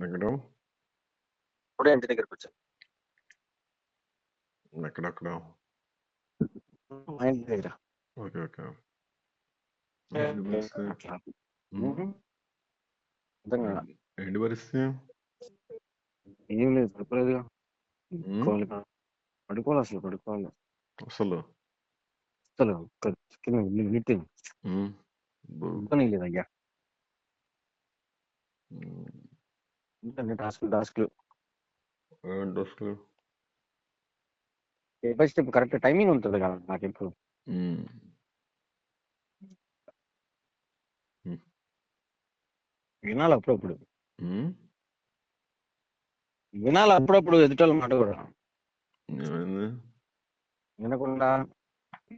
ఎక్కడ ఇప్పుడే ఇంటి దగ్గరకు వచ్చాను. ఎక్కడెక్కడ మా ఇంటి దగ్గర ఓకే ఓకే ఏంటి పరిస్థితి అట్లా ఉమ్, అర్థం కాదా? ఏంటి పరిస్థితి ఏం లేదు, పడుకోలేదుగా. ఉమ్, పడుకోవాలి అసలు పడుకోవాలి అసలు అసలు కింద నీట్ ఉమ్, బో, ఇబ్బంది లేదు అయ్యా. ఉమ్, ఇంకా టాస్క్లు ఏంటి అసలు step by step correct timing ఉంటుంది కదా నాకు ఇప్పుడు. ఉమ్, ఉమ్, వినాలి అప్పుడప్పుడు, ఉమ్, వినాలి అప్పుడప్పుడు ఎదుటోళ్ళ మాట కూడా. ఏమైంది వినకుండా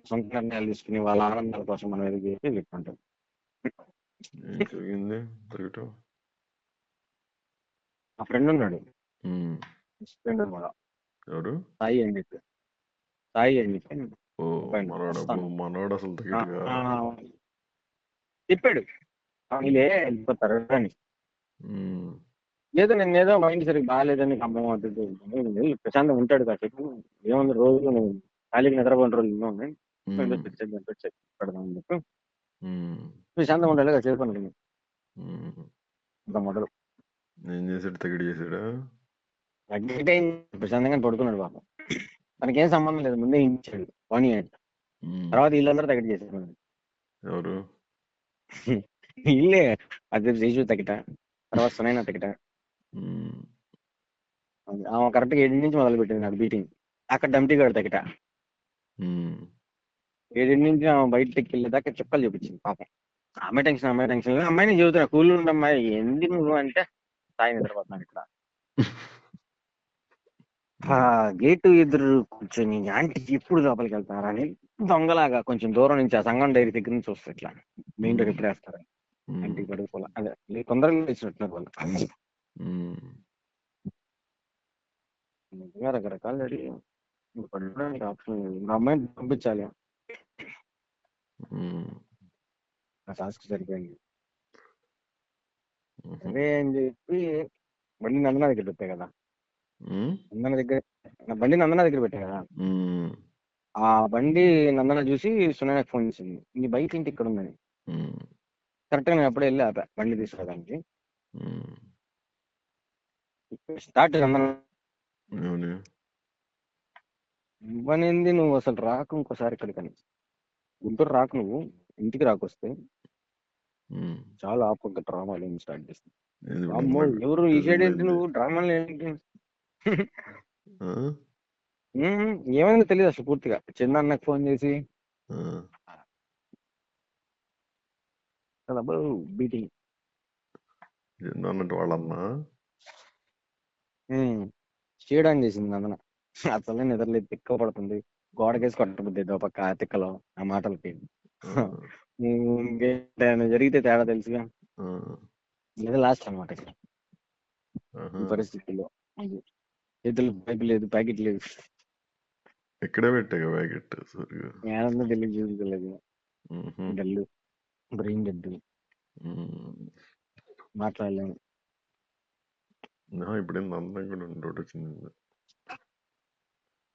సొంత నిర్ణయాలు తీసుకుని వాళ్ళ ఆనందాల కోసం మనం ఎదుగు చేసి చెప్పుకుంటాం. ఏం జరిగింది తిరగటం ఆ ఫ్రెండ్ ఉన్నాడు, ఉమ్, ఫ్రెండ్ కూడా ఎవరు సాయి అని చెప్పి ఓ చెప్పాడు మనోడు అబ్బో, వస్తాను. మనోడు అసలు ఆ, తగ్గట్టుగా ఆ, చెప్పాడు వీళ్ళే వెళ్ళిపోతారు అని. ఉమ్, ఏదో నేనేదో మైండ్ సరిగ్గా బాగాలేదని అమ్మం అవుతుంది. ప్రశాంతం ఉంటాడు కాసేపు. ఏముంది రోజు నువ్వు ఖాళీగా నిద్రపోయిన రోజులు ఎన్నో ఉన్నాయి. ఉమ్, పెడదామని చెప్పి ఉమ్, ప్రశాంతంగా ఉండాలి కాసేపు అనుకున్నాను. ఉమ్. ఇంకా మొదలు ఏం చేసాడు తగిడి చేసాడా ప్రశాంతంగా పడుకున్నాడు పాపం. తనకేం సంబంధం లేదు, ముందే ఇచ్చాడు పని అని. ఉమ్, తర్వాత వీళ్ళందరూ తగ్గట్టు చేశారు. ఎవరు ఇల్లే అది రేజు తగ్గట, తర్వాత సునైనా తగ్గట. ఉమ్, ఆమె కరెక్ట్గా 7 నుంచి మొదలు పెట్టింది నాకు బీటింగ్. అక్కడ డమ్టీ గాడు తగ్గట ఉమ్, 7 నుంచి ఆమె బయటకి వెళ్ళేదాకా చుక్కలు చూపించింది పాపం. అమ్మాయి టెన్షన్ అమ్మాయిని చెబుతున్నా కూల్ ఉండమ్మాయి ఎందుకు నువ్వు అంటే సాయి నిద్రపోతున్నాను ఇక్కడ. గేటు ఎదురు కూర్చొని ఆంటీ ఎప్పుడు లోపలికి వెళ్తారా అని దొంగలాగా కొంచెం దూరం నుంచి ఆ సంఘం డైరీ దగ్గర నుంచి వస్తారు ఇట్లా మెయిన్ డోర్ ఎప్పుడు వేస్తారు. ఆంటీ పడుకోవాలి అదే తొందరగా వేసినట్టున్నారు వాళ్ళు. నిజంగా రకరకాలు జరిగి పడుకోవడానికి ఆప్షన్ లేదు. మా అమ్మాయిని పంపించాలి, ఆ టాస్క్ సరిపోయింది. అదే అని చెప్పి బండి నందన దగ్గర పెట్టాయి కదా, నందన దగ్గర పెట్టాయి కదా. ఆ బండి నందన చూసి సునైనాకి ఫోన్ చేసింది, నీ బైక్ ఇంటి ఇక్కడ ఉందని. కరెక్ట్గా నేను అప్పుడే వెళ్ళి ఆపా బండి తీసుకోవడానికి. స్టార్ట్ నందన ఇవ్వనింది, నువ్వు అసలు రాకు ఇంకోసారి ఇక్కడికని. గుంటూరు రాకు, నువ్వు ఇంటికి రాకొస్తే చాలా ఆపక డ్రామాలు ఏమి స్టార్ట్ చేస్తాను. అమ్మో ఎవరు ఈ సైడ్ ఏంటి నువ్వు డ్రామాలు ఏంటి ఏమైందో తెలియదు అసలు పూర్తిగా. చిన్న అన్నకు ఫోన్ చేసి బీటింగ్ అన్నట్టు వాళ్ళమ్మా చేయడానికి చేసింది నందన. అసలే నిద్రలేదు, తిక్క పడుతుంది, గోడకేసి కొట్టబుద్ది ఒక పక్క ఆ తిక్కలో ఆ మాటలకి. ఇంకేమైనా జరిగితే తేడా తెలుసుగా, లేదా లాస్ట్ అనమాట ఇక్కడ ఈ పరిస్థితుల్లో. చేతులు పైపు లేదు, ప్యాకెట్ లేదు, ఎక్కడే పెట్టాక ప్యాకెట్ ఏడంతా తెలియదు, చూసుకోలేదు. డల్లు బ్రెయిన్ డెడ్, మాట్లాడలేము. ఇప్పుడు అందరం కూడా డౌట్ వచ్చింది.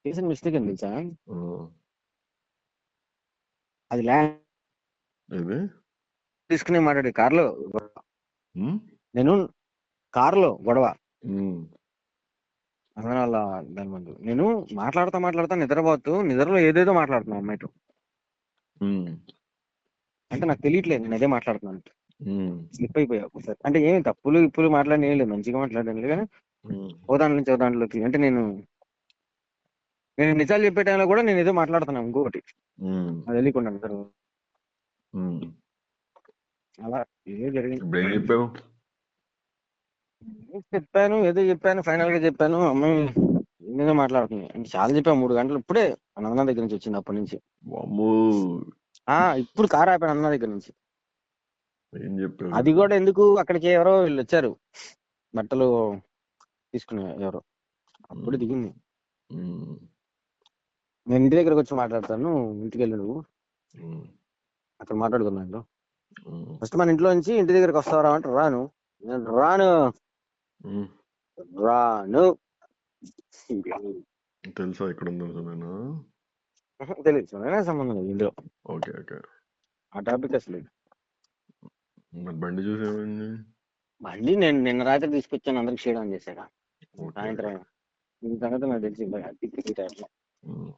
చేసిన మిస్టేక్ అని తెలుసా, అది ల్యాండ్ తీసుకునే మాట్లాడే కార్లో నేను కారులో గొడవ అలా దాని ముందు నేను మాట్లాడుతా నిద్రలో ఏదేదో మాట్లాడుతున్నా అమ్మాయితో. అంటే నాకు తెలియట్లేదు నేను అదే మాట్లాడుతున్నాను, స్లిప్ అయిపోయా ఒకసారి. అంటే ఏమి తప్పులు మాట్లాడిన ఏం లేదు, మంచిగా మాట్లాడాను కానీ ఓ దాంట్లో నుంచి ఓ దాంట్లోకి. అంటే నేను నిజాలు చెప్పే టైంలో కూడా నేను ఏదో మాట్లాడుతున్నాను ఇంకొకటి, అది తెలియకుండా అందరూ. అలా ఏదో జరిగింది. చెప్పాను ఫైనల్ గా చెప్పాను. అమ్మాయి ఏదో మాట్లాడుతుంది అంటే చాలా చెప్పాను, 3 గంటలు. ఇప్పుడే అన్న దగ్గర నుంచి వచ్చింది, అప్పటి నుంచి. ఇప్పుడు కారు ఆపాను అన్న దగ్గర నుంచి. అది కూడా ఎందుకు, అక్కడికి ఎవరో వీళ్ళు వచ్చారు బట్టలు తీసుకునే ఎవరో, అప్పుడు దిగింది. నేను ఇంటి దగ్గరకు వచ్చి మాట్లాడతాను, ఇంటికి వెళ్ళి నువ్వు అక్కడ మాట్లాడుకున్నాను. ఫస్ట్ మన ఇంట్లో నుంచి ఇంటి దగ్గరకు వస్తావరా అంటే రాను, నేను రాను ఉమ్. రాను. తెలుసా ఇక్కడ ఉందో నేను? తెలియదు, సునైనా సంబంధం లేదు ఇందులో. Okay okay. ఆ టాపిక్ అసలు లేదు. మరి బండి చూసి ఏమైంది? మళ్ళీ నేను నిన్న రాత్రి తీసుకొచ్చాను, అందరికి షేడ్ ఆన్ చేశాక ఓకే. సాయంత్రం. ఈ సంగతి నాకు తెలిసి ఈ టైంలో ఉమ్.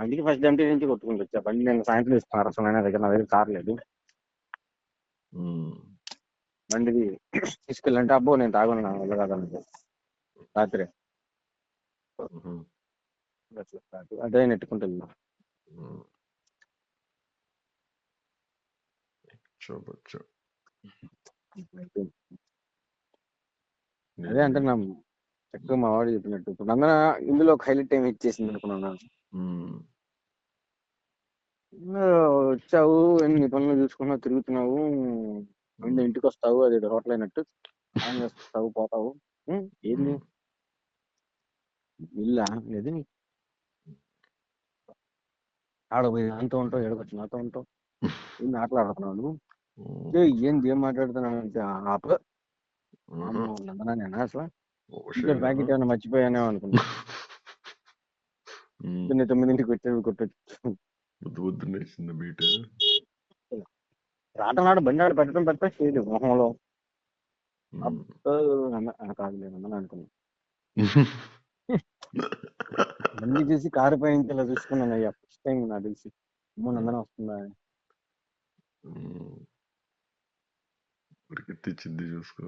అందుకే ఫస్ట్ ఎంటీ నుంచి కొట్టుకుంటూ వచ్చా. బండి నేను సాయంత్రం తీసుకున్నారు, సునైనా దగ్గర, నా దగ్గర కార్ లేదు. ఉమ్. బండిది తీసుకెళ్ళంటే అబ్బో నేను తాగను, నా వల్ల కాదన్నది రాత్రి. ఉహు. అదే నెట్టుకుంటూ వెళ్ళాను. ఉమ్. చెప్పొచ్చు. అదే అంటే నా చక్కగా మా వాడు చెప్పినట్టు ఇప్పుడు నందన ఇందులో ఒక హైలైట్ టైం ఇచ్చేసింది అనుకున్నాను. ఉమ్. వచ్చావు, ఎన్ని పనులు చూసుకున్నావు, తిరుగుతున్నావు, ఉమ్. ఇంటికి వస్తావు, అది హోటల్ అయినట్టు ఆన్ చేస్తావు, పోతావు. ఏంది ఉమ్. ఇల్లా లేదు, ఆడ పోయి అంతా ఉంటావు, ఎడకొచ్చి నాతో ఉంటావు, ఏంది మాట్లాడుతున్నావు నువ్వు, ఏంది ఏం మాట్లాడుతున్నావు అంటే ఆప ఉహు. నందనా నేను అసలు ఓ ఇంకా షేడా? ప్యాకెట్ ఏమైనా మర్చిపోయానే అనుకున్నా. ఉమ్. 9ంటికి వచ్చేది కొట్టచ్చు. బుద్ధి బుద్ధి వేసింది బీట్. రాటనాడు బండి ఆడు పెట్టడం చేయదు మొహంలో. ఉమ్. కాదులే నందన అనుకున్నా. బండి చూసి కారు పై నుంచి ఇలా చూసుకున్నాను అయ్యా, ఫస్ట్ టైం నాకు తెలిసి. నందన వస్తుందా అని. తెచ్చింది చూసుకో.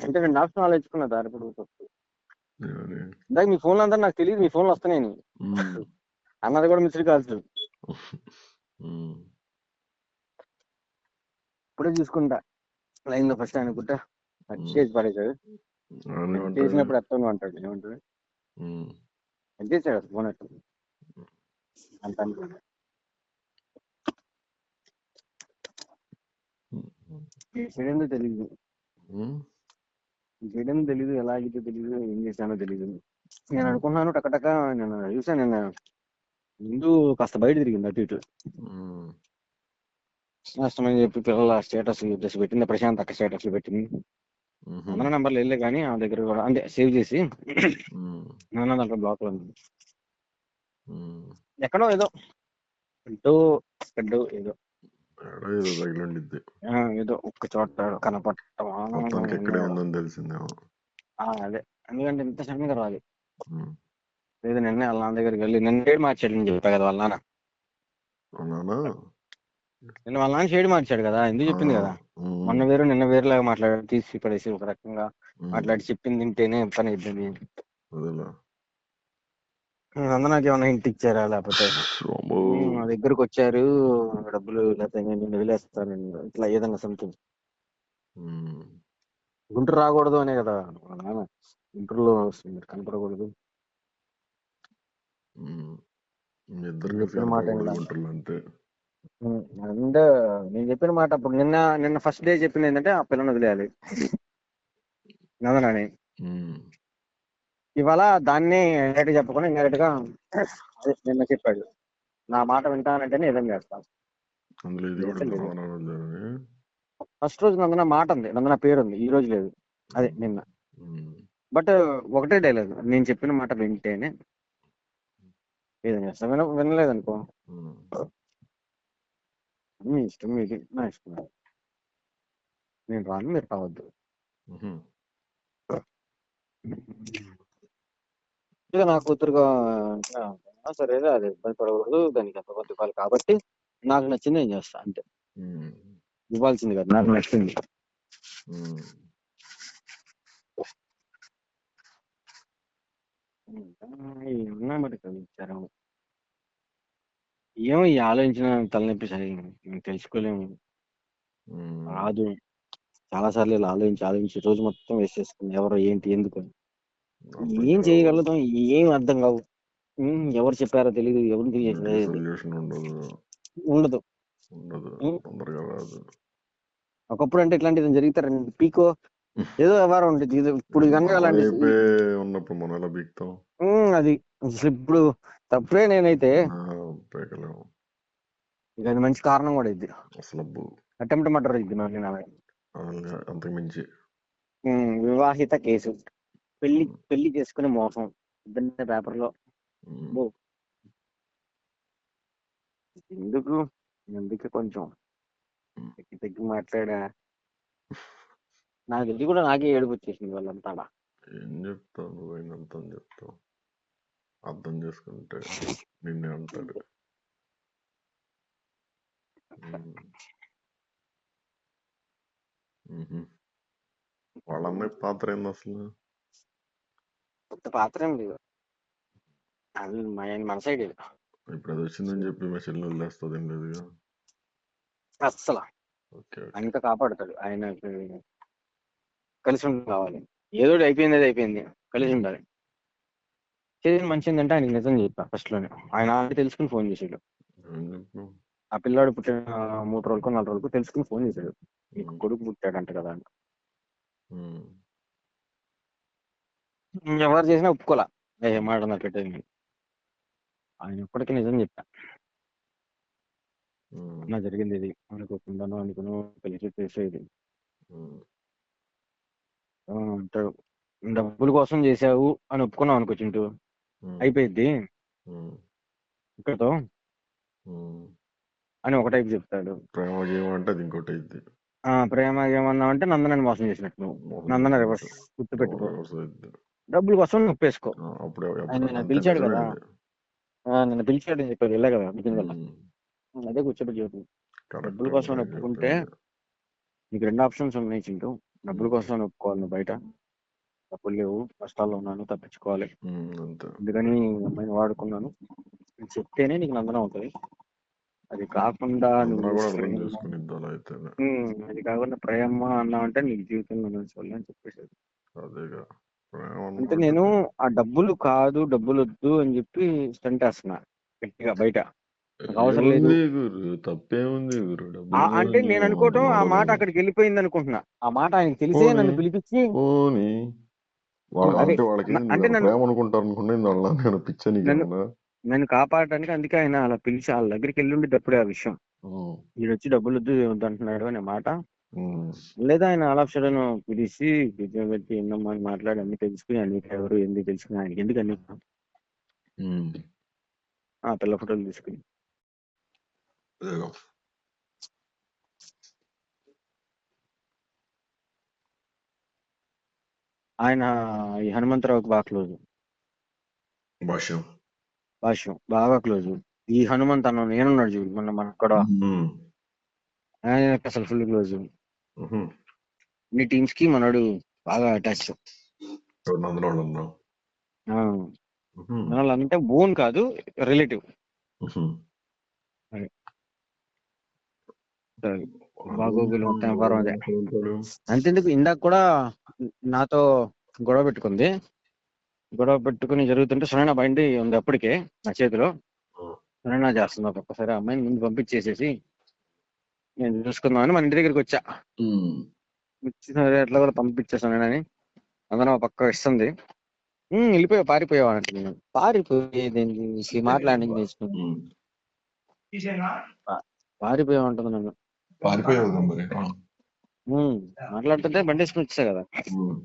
అంటే నేను ఆప్షన్ ఆలోచించుకున్నా దారి పొడుగు. ఏమని? ఇందాక మీ ఫోన్లు అంతా నాకు తెలియదు, మీ ఫోన్లు వస్తున్నాయని అన్నది కూడా మిస్డ్ కాల్స్. ఇప్పుడే చూసుకుంటా లైన్ లో ఫస్ట్ అనుకుంటా చేసి పడేసాడు. చేసినప్పుడు ఎత్తాను అంటాడు, ఏమంటాడు చేసాడు ఫోన్ ఎత్తాడు అంత అనుకుంటా. చేయడం తెలీదు, చేయడం తెలీదు, ఎలా అయితే తెలీదు, ఏం చేశానో తెలీదు. నేను అనుకున్నాను టకటక. నేను చూసాను నిన్న ముందు కాస్త బయట తిరిగింది అటు ఇటు. నష్టమని చెప్పి పిల్లల స్టేటస్ పెట్టింది, ప్రశాంత్ అక్క స్టేటస్ పెట్టింది. అందరూ నెంబర్లు వెళ్ళే కానీ ఆ దగ్గర కూడా అంటే సేవ్ చేసి నాన్న దాంట్లో బ్లాక్ లో ఉంది. ఎక్కడో ఏదో ఏదో ఏదో ఏదో ఒక్క చోట కనపడటం ఎక్కడే ఉందని తెలిసిందేమో. అదే ఎందుకంటే ఇంత సడన్ గా రాదు. లేదు నిన్నే వాళ్ళ నాన్న దగ్గరికి వెళ్ళి నిన్న షేడ్ మార్చాడు అని చెప్పా కదా వాళ్ళ నాన్న. నిన్న వాళ్ళ నాన్న షేడ్ మార్చాడు కదా, ఎందుకు చెప్పింది కదా. మొన్న వేరు నిన్న వేరులాగా మాట్లాడాడు, తీసి పడేసి ఒక రకంగా మాట్లాడి చెప్పింది తింటేనే పని అయిపోయింది. నందనాకి ఏమన్నా ఇంటి ఇచ్చారా, లేకపోతే మా దగ్గరకు వచ్చారు డబ్బులు లేకపోతే నేను వదిలేస్తాను ఇట్లా ఏదన్నా సంథింగ్. గుంటూరు రాకూడదు అనే కదా నాన్న, గుంటూరులో మీరు కనపడకూడదు. చెప్పిన మాట అంటే నేను చెప్పిన మాట అప్పుడు నిన్న ఫస్ట్ డే చెప్పింది ఏంటంటే ఆ పిల్లని వదిలేయాలి నందనని. ఇవాళ దాన్ని డైరెక్ట్ చెప్పకుండా ఇండైరెక్ట్ గా నిన్న చెప్పాడు, నా మాట వింటానంటేనే ఏదైనా చేస్తాను. ఫస్ట్ రోజు నందన మాట ఉంది, నందన పేరు ఉంది, ఈ రోజు లేదు, అదే నిన్న. బట్ ఒకటే డైలాగ్, నేను చెప్పిన మాట వింటేనే ఏదైనా చేస్తా, వినలేదనుకో మీ ఇష్టం, మీది నా ఇష్టం, నేను రాను, మీరు రావద్దు. ఇక నా కూతురుగా సరే అది ఇబ్బంది పడకూడదు, దానికి ఎంత కొంత ఇవ్వాలి కాబట్టి నాకు నచ్చింది నేను చేస్తా అంతే. ఇవ్వాల్సింది కదా, నాకు నచ్చింది. ఏమన్నా మరి విచారం ఏమో, ఈ ఆలోచించిన తలనొప్పి సరే తెలుసుకోలేము, రాదు. చాలా సార్లు ఇలా ఆలోచించి రోజు మొత్తం వేస్ట్ చేసుకుని ఎవరో ఏంటి ఎందుకు ఏం చేయగలుగుతాం, ఏం అర్థం కావు. ఎవరు చెప్పారో తెలియదు, ఎవరు ఉండదు. ఒకప్పుడు అంటే ఇట్లాంటిది జరిగితే పీకో ఏదో వ్యవహారం ఉండేది. ఇప్పుడు అది ఇప్పుడు తప్పే. నేనైతే ఇక అది మంచి కారణం కూడా ఇది, అటెంప్ట్ మర్డర్ ఇది అంతకు మించి. వివాహిత కేసు, పెళ్లి ఉమ్, పెళ్లి చేసుకునే మోసం, ఇద్దరిని పేపర్లో. ఉమ్, బో, ఎందుకు ఎందుకు కొంచెం ఉమ్. తగ్గి తగ్గి మాట్లాడా. నాకు తెలిసి కూడా నాకే ఏడుపు వచ్చేసింది వాళ్ళంతా ఆడ. ఏం చెప్తావు నువ్వు అయినంత అని చెప్తావు, అర్థం చేసుకుంటే నిన్నే అంటాడు. ఉమ్, ఉహు. వాళ్ళ అన్నయ్య పాత్ర ఏంది అసలు? కొత్త పాత్ర ఏం లేదు, అది మన సైడ్ ఇది. ఇప్పుడు అది వచ్చిందని చెప్పి మెషిన్ వదిలేస్తుంది ఏం లేదుగా. అస్సలు ఓకే ఆయన ఓకే. ఇంకా కాపాడుతాడు. ఆయన కలిసి కావాలి. ఏదో ఒకటి అయిపోయింది, అది అయిపోయింది, కలిసి ఉమ్, ఉండాలి. చేసిన మంచి ఏంటంటే ఆయనకి నిజం చెప్పా ఫస్ట్ లోనే. ఆయన ఆల్రెడీ తెలుసుకుని ఫోన్ చేసాడు. ఏం చెప్పు. ఆ పిల్లాడు పుట్టిన 3 రోజులకు 4 రోజులకు తెలుసుకుని ఫోన్ చేశాడు. నీకు ఉమ్, కొడుకు పుట్టాడంట కదా అని. ఉమ్, ఎవరు చేసినా ఒప్పుకోలే. ఏ మాట నాకు పెట్టేది. ఆయన ఇప్పటికీ నిజం చెప్పా. ఉమ్, నా జరిగింది ఇది, అనుకోకుండాను అనుకును కలిసి చేసేది. ఉమ్, అంటాడు, డబ్బుల కోసం చేసావు అని ఒప్పుకున్నావు అనుకో చింటూ, ఉమ్, అయిపోయింది ఉమ్, ఇక్కడతో ఉమ్. అని ఒక టైప్ చెప్తాడు. ప్రేమ గేమ్ అంటే అది ఇంకోటి అయింది. ప్రేమ ఏమన్నావు అంటే నందనని మోసం చేసినట్టు నువ్వు. మోసం నందన రివర్స్ చేసినట్టు. గుర్తు పెట్టుకో. రివర్స్ అయింది. డబ్బుల కోసం నువ్వు ఒప్పేసుకో. అప్పుడు ఆయన అప్పుడు నిన్ను అంతే పిలిచాడు నిజమే కదా, అది. నిన్ను పిలిచాడు అని చెప్పారు వెళ్ళా కదా మీటింగ్ వల్ల. ఉమ్, అదే కూర్చోబెట్టి చెప్పు. డబ్బుల కరెక్టే కోసం మీరు ఒప్పుకుంటే చెప్పింది. నీకు 2 ఆప్షన్స్ ఉన్నాయి చింటూ. డబ్బుల ఉమ్, కోసం ఒప్పుకోవాలి నువ్వు బయట, డబ్బులు లేవు, కష్టాల్లో ఉన్నాను, తప్పించుకోవాలి, అంతే. అందుకని అమ్మాయిని వాడుకున్నాను అని చెప్తేనే నీకు నందనం అవుతుంది. అది కాకుండా అందరూ నువ్వు కూడా అర్థం ప్రేమ, చేసుకునిద్ది అలా అయితేనే. అది కాకుండా ప్రేమ అన్నావంటే నీకు జీవితంలో నచ్చవాలి అని చెప్పేసి. అదేగా ప్రేమ అంటే నేను అన్నమాట. ఆ డబ్బులు కాదు, డబ్బులు వద్దు అని చెప్పి స్టంట్ వేస్తున్నా గట్టిగా బయట. నాకు అవసరం లేదు. ఏముంది గురు, తప్పేముంది గురు, డబ్బుల అంటే గురించి నేను అనుకోవటం ఆ గొడవలు. మాట అక్కడికి వెళ్ళిపోయింది అనుకుంటున్నా. ఆ మాట ఆయనకు తెలిసే పోనీ నన్ను పిలిపించి పోనీ అదే అంటే వాళ్ళకి అంటే నువ్వు ప్రేమ అనుకుంటారు అనుకునేది వాళ్ళ నేను పిచ్చా నన్ను నీకేమన్నా. నన్ను కాపాడడానికి అందుకే ఆయన అలా పిలిచి వాళ్ళ దగ్గరికి వెళ్ళి ఉండి తప్పుడే ఆ విషయం. ఉమ్, వీడు వచ్చి డబ్బులు వద్దు వద్దు అంటున్నాడు అనే మాట. ఉమ్, లేదా ఆయన ఆల్ ఆఫ్ సడన్ పిలిచి కూర్చోబెట్టి ఎన్నమ్మా అని మాట్లాడి అన్ని తెలుసుకుని, అన్ని ఎవరు ఎందుకు తెలుసుకుని, ఆయనకి ఎందుకు అన్ని ఉమ్. ఆ పిల్ల ఫోటోలు తీసుకుని. అదేగా. ఆయన ఈ హనుమంతరావుకి బాగా క్లోజ్, భాష్యం. భాష్యం బాగా క్లోజ్. ఈ హనుమంత్ అన్న నేనున్నాడు చూడు మొన్న మన కూడా, ఉమ్, ఆయనకి అసలు ఫుల్ క్లోజ్. ఉహు. అన్ని టీమ్స్ కి మనోడు బాగా అటాచ్. ఎవరు అందులో ఉన్నావు? ఉహు, అంటే ఓన్ కాదు, రిలేటివ్. ఉహు. బాగోగులు మొత్తం వ్యవహారం అదే. ఎక్కడ ఉంటాడు? అంతెందుకు ఇందాక కూడా నాతో గొడవ పెట్టుకుంది. గొడవ పెట్టుకుని జరుగుతుంటే సునైన బండి ఉంది అప్పటికే నా చేతిలో. సునైన చేస్తుంది ఒక్కొక్కసారి అమ్మాయిని ముందు పంపించేసేసి నేను చూసుకుందామని మన ఇంటి దగ్గరికి వచ్చా. ఉమ్, సరే ఎట్లా కూడా పంపించేసాను అని అందరం ఒక పక్క ఇస్తుంది. వెళ్ళిపోయావు, పారిపోయావు అంటే నేను పారిపోయేది మాట్లాడి నేర్చుకుని ఉమ్. పారిపోయావు అంటుంది నన్ను. పారిపోయావు కదా మరి. మాట్లాడుతుంటే బండి వేసుకుని వచ్చా కదా. ఉమ్,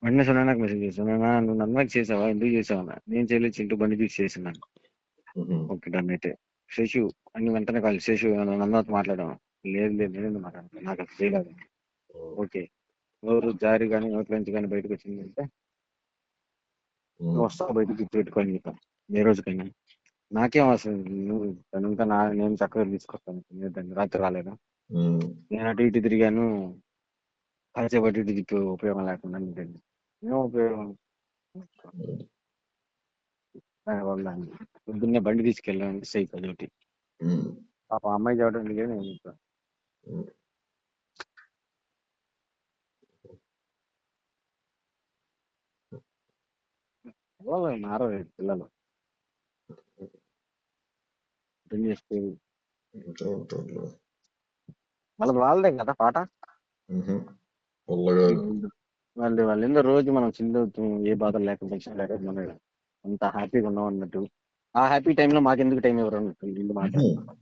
వెంటనే సునైనాకు మెసేజ్ చేశాను, నువ్వు నన్నకు చేసావా, ఎందుకు చేసావా? నేను చేయలేదు చింటూ, బండి చూసి చేసినాను. ఉహు. ఓకే డన్ అయితే. శశు అన్ని వెంటనే కాదు, శశు నన్నతో మాట్లాడాను. లేదు లేదు నేను మాట్లాడతాను, నాకు అది చేయలేదు. ఓకే, ఎవరు జారి కానీ నోట్ల నుంచి కానీ బయటకు వచ్చింది అంటే నువ్వు వస్తావు బయటకు పెట్టుకొని చెప్పాను. ఏ రోజుకైనా నాకేం అవసరం, నువ్వు తనంతా నేను చక్కగా తీసుకొస్తాను. దాన్ని రాత్రి రాలేదా? ఉమ్. నేను అటు ఇటు తిరిగాను, కాసేపు అటు ఇటు తిప్పి ఉపయోగం లేకుండా ఉంటుంది. ఏం ఉపయోగం? దానివల్ల పొద్దున్నే బండి తీసుకెళ్ళాను సైకిల్ అదొకటి. ఉమ్. పాప అమ్మాయి చదవడం లేదు, నేను చెప్పాను. ఉమ్. మారవు పిల్లలు, అర్థం చేసుకోరు. చూడటంలో. వాళ్ళదే కదా పాట. ఉహు. వల్లగాదు. వాళ్ళు ఏందో రోజు మనం చిల్ అవుతాం, ఏ బాధలు లేకుండా టెన్షన్ లేకుండా మనం అంత హ్యాపీగా ఉన్నాం అన్నట్టు. ఆ హ్యాపీ టైంలో మాకెందుకు టైం ఇవ్వరు అన్నట్టు వీళ్ళు ఉహు. మాట్లాడుతున్నారు.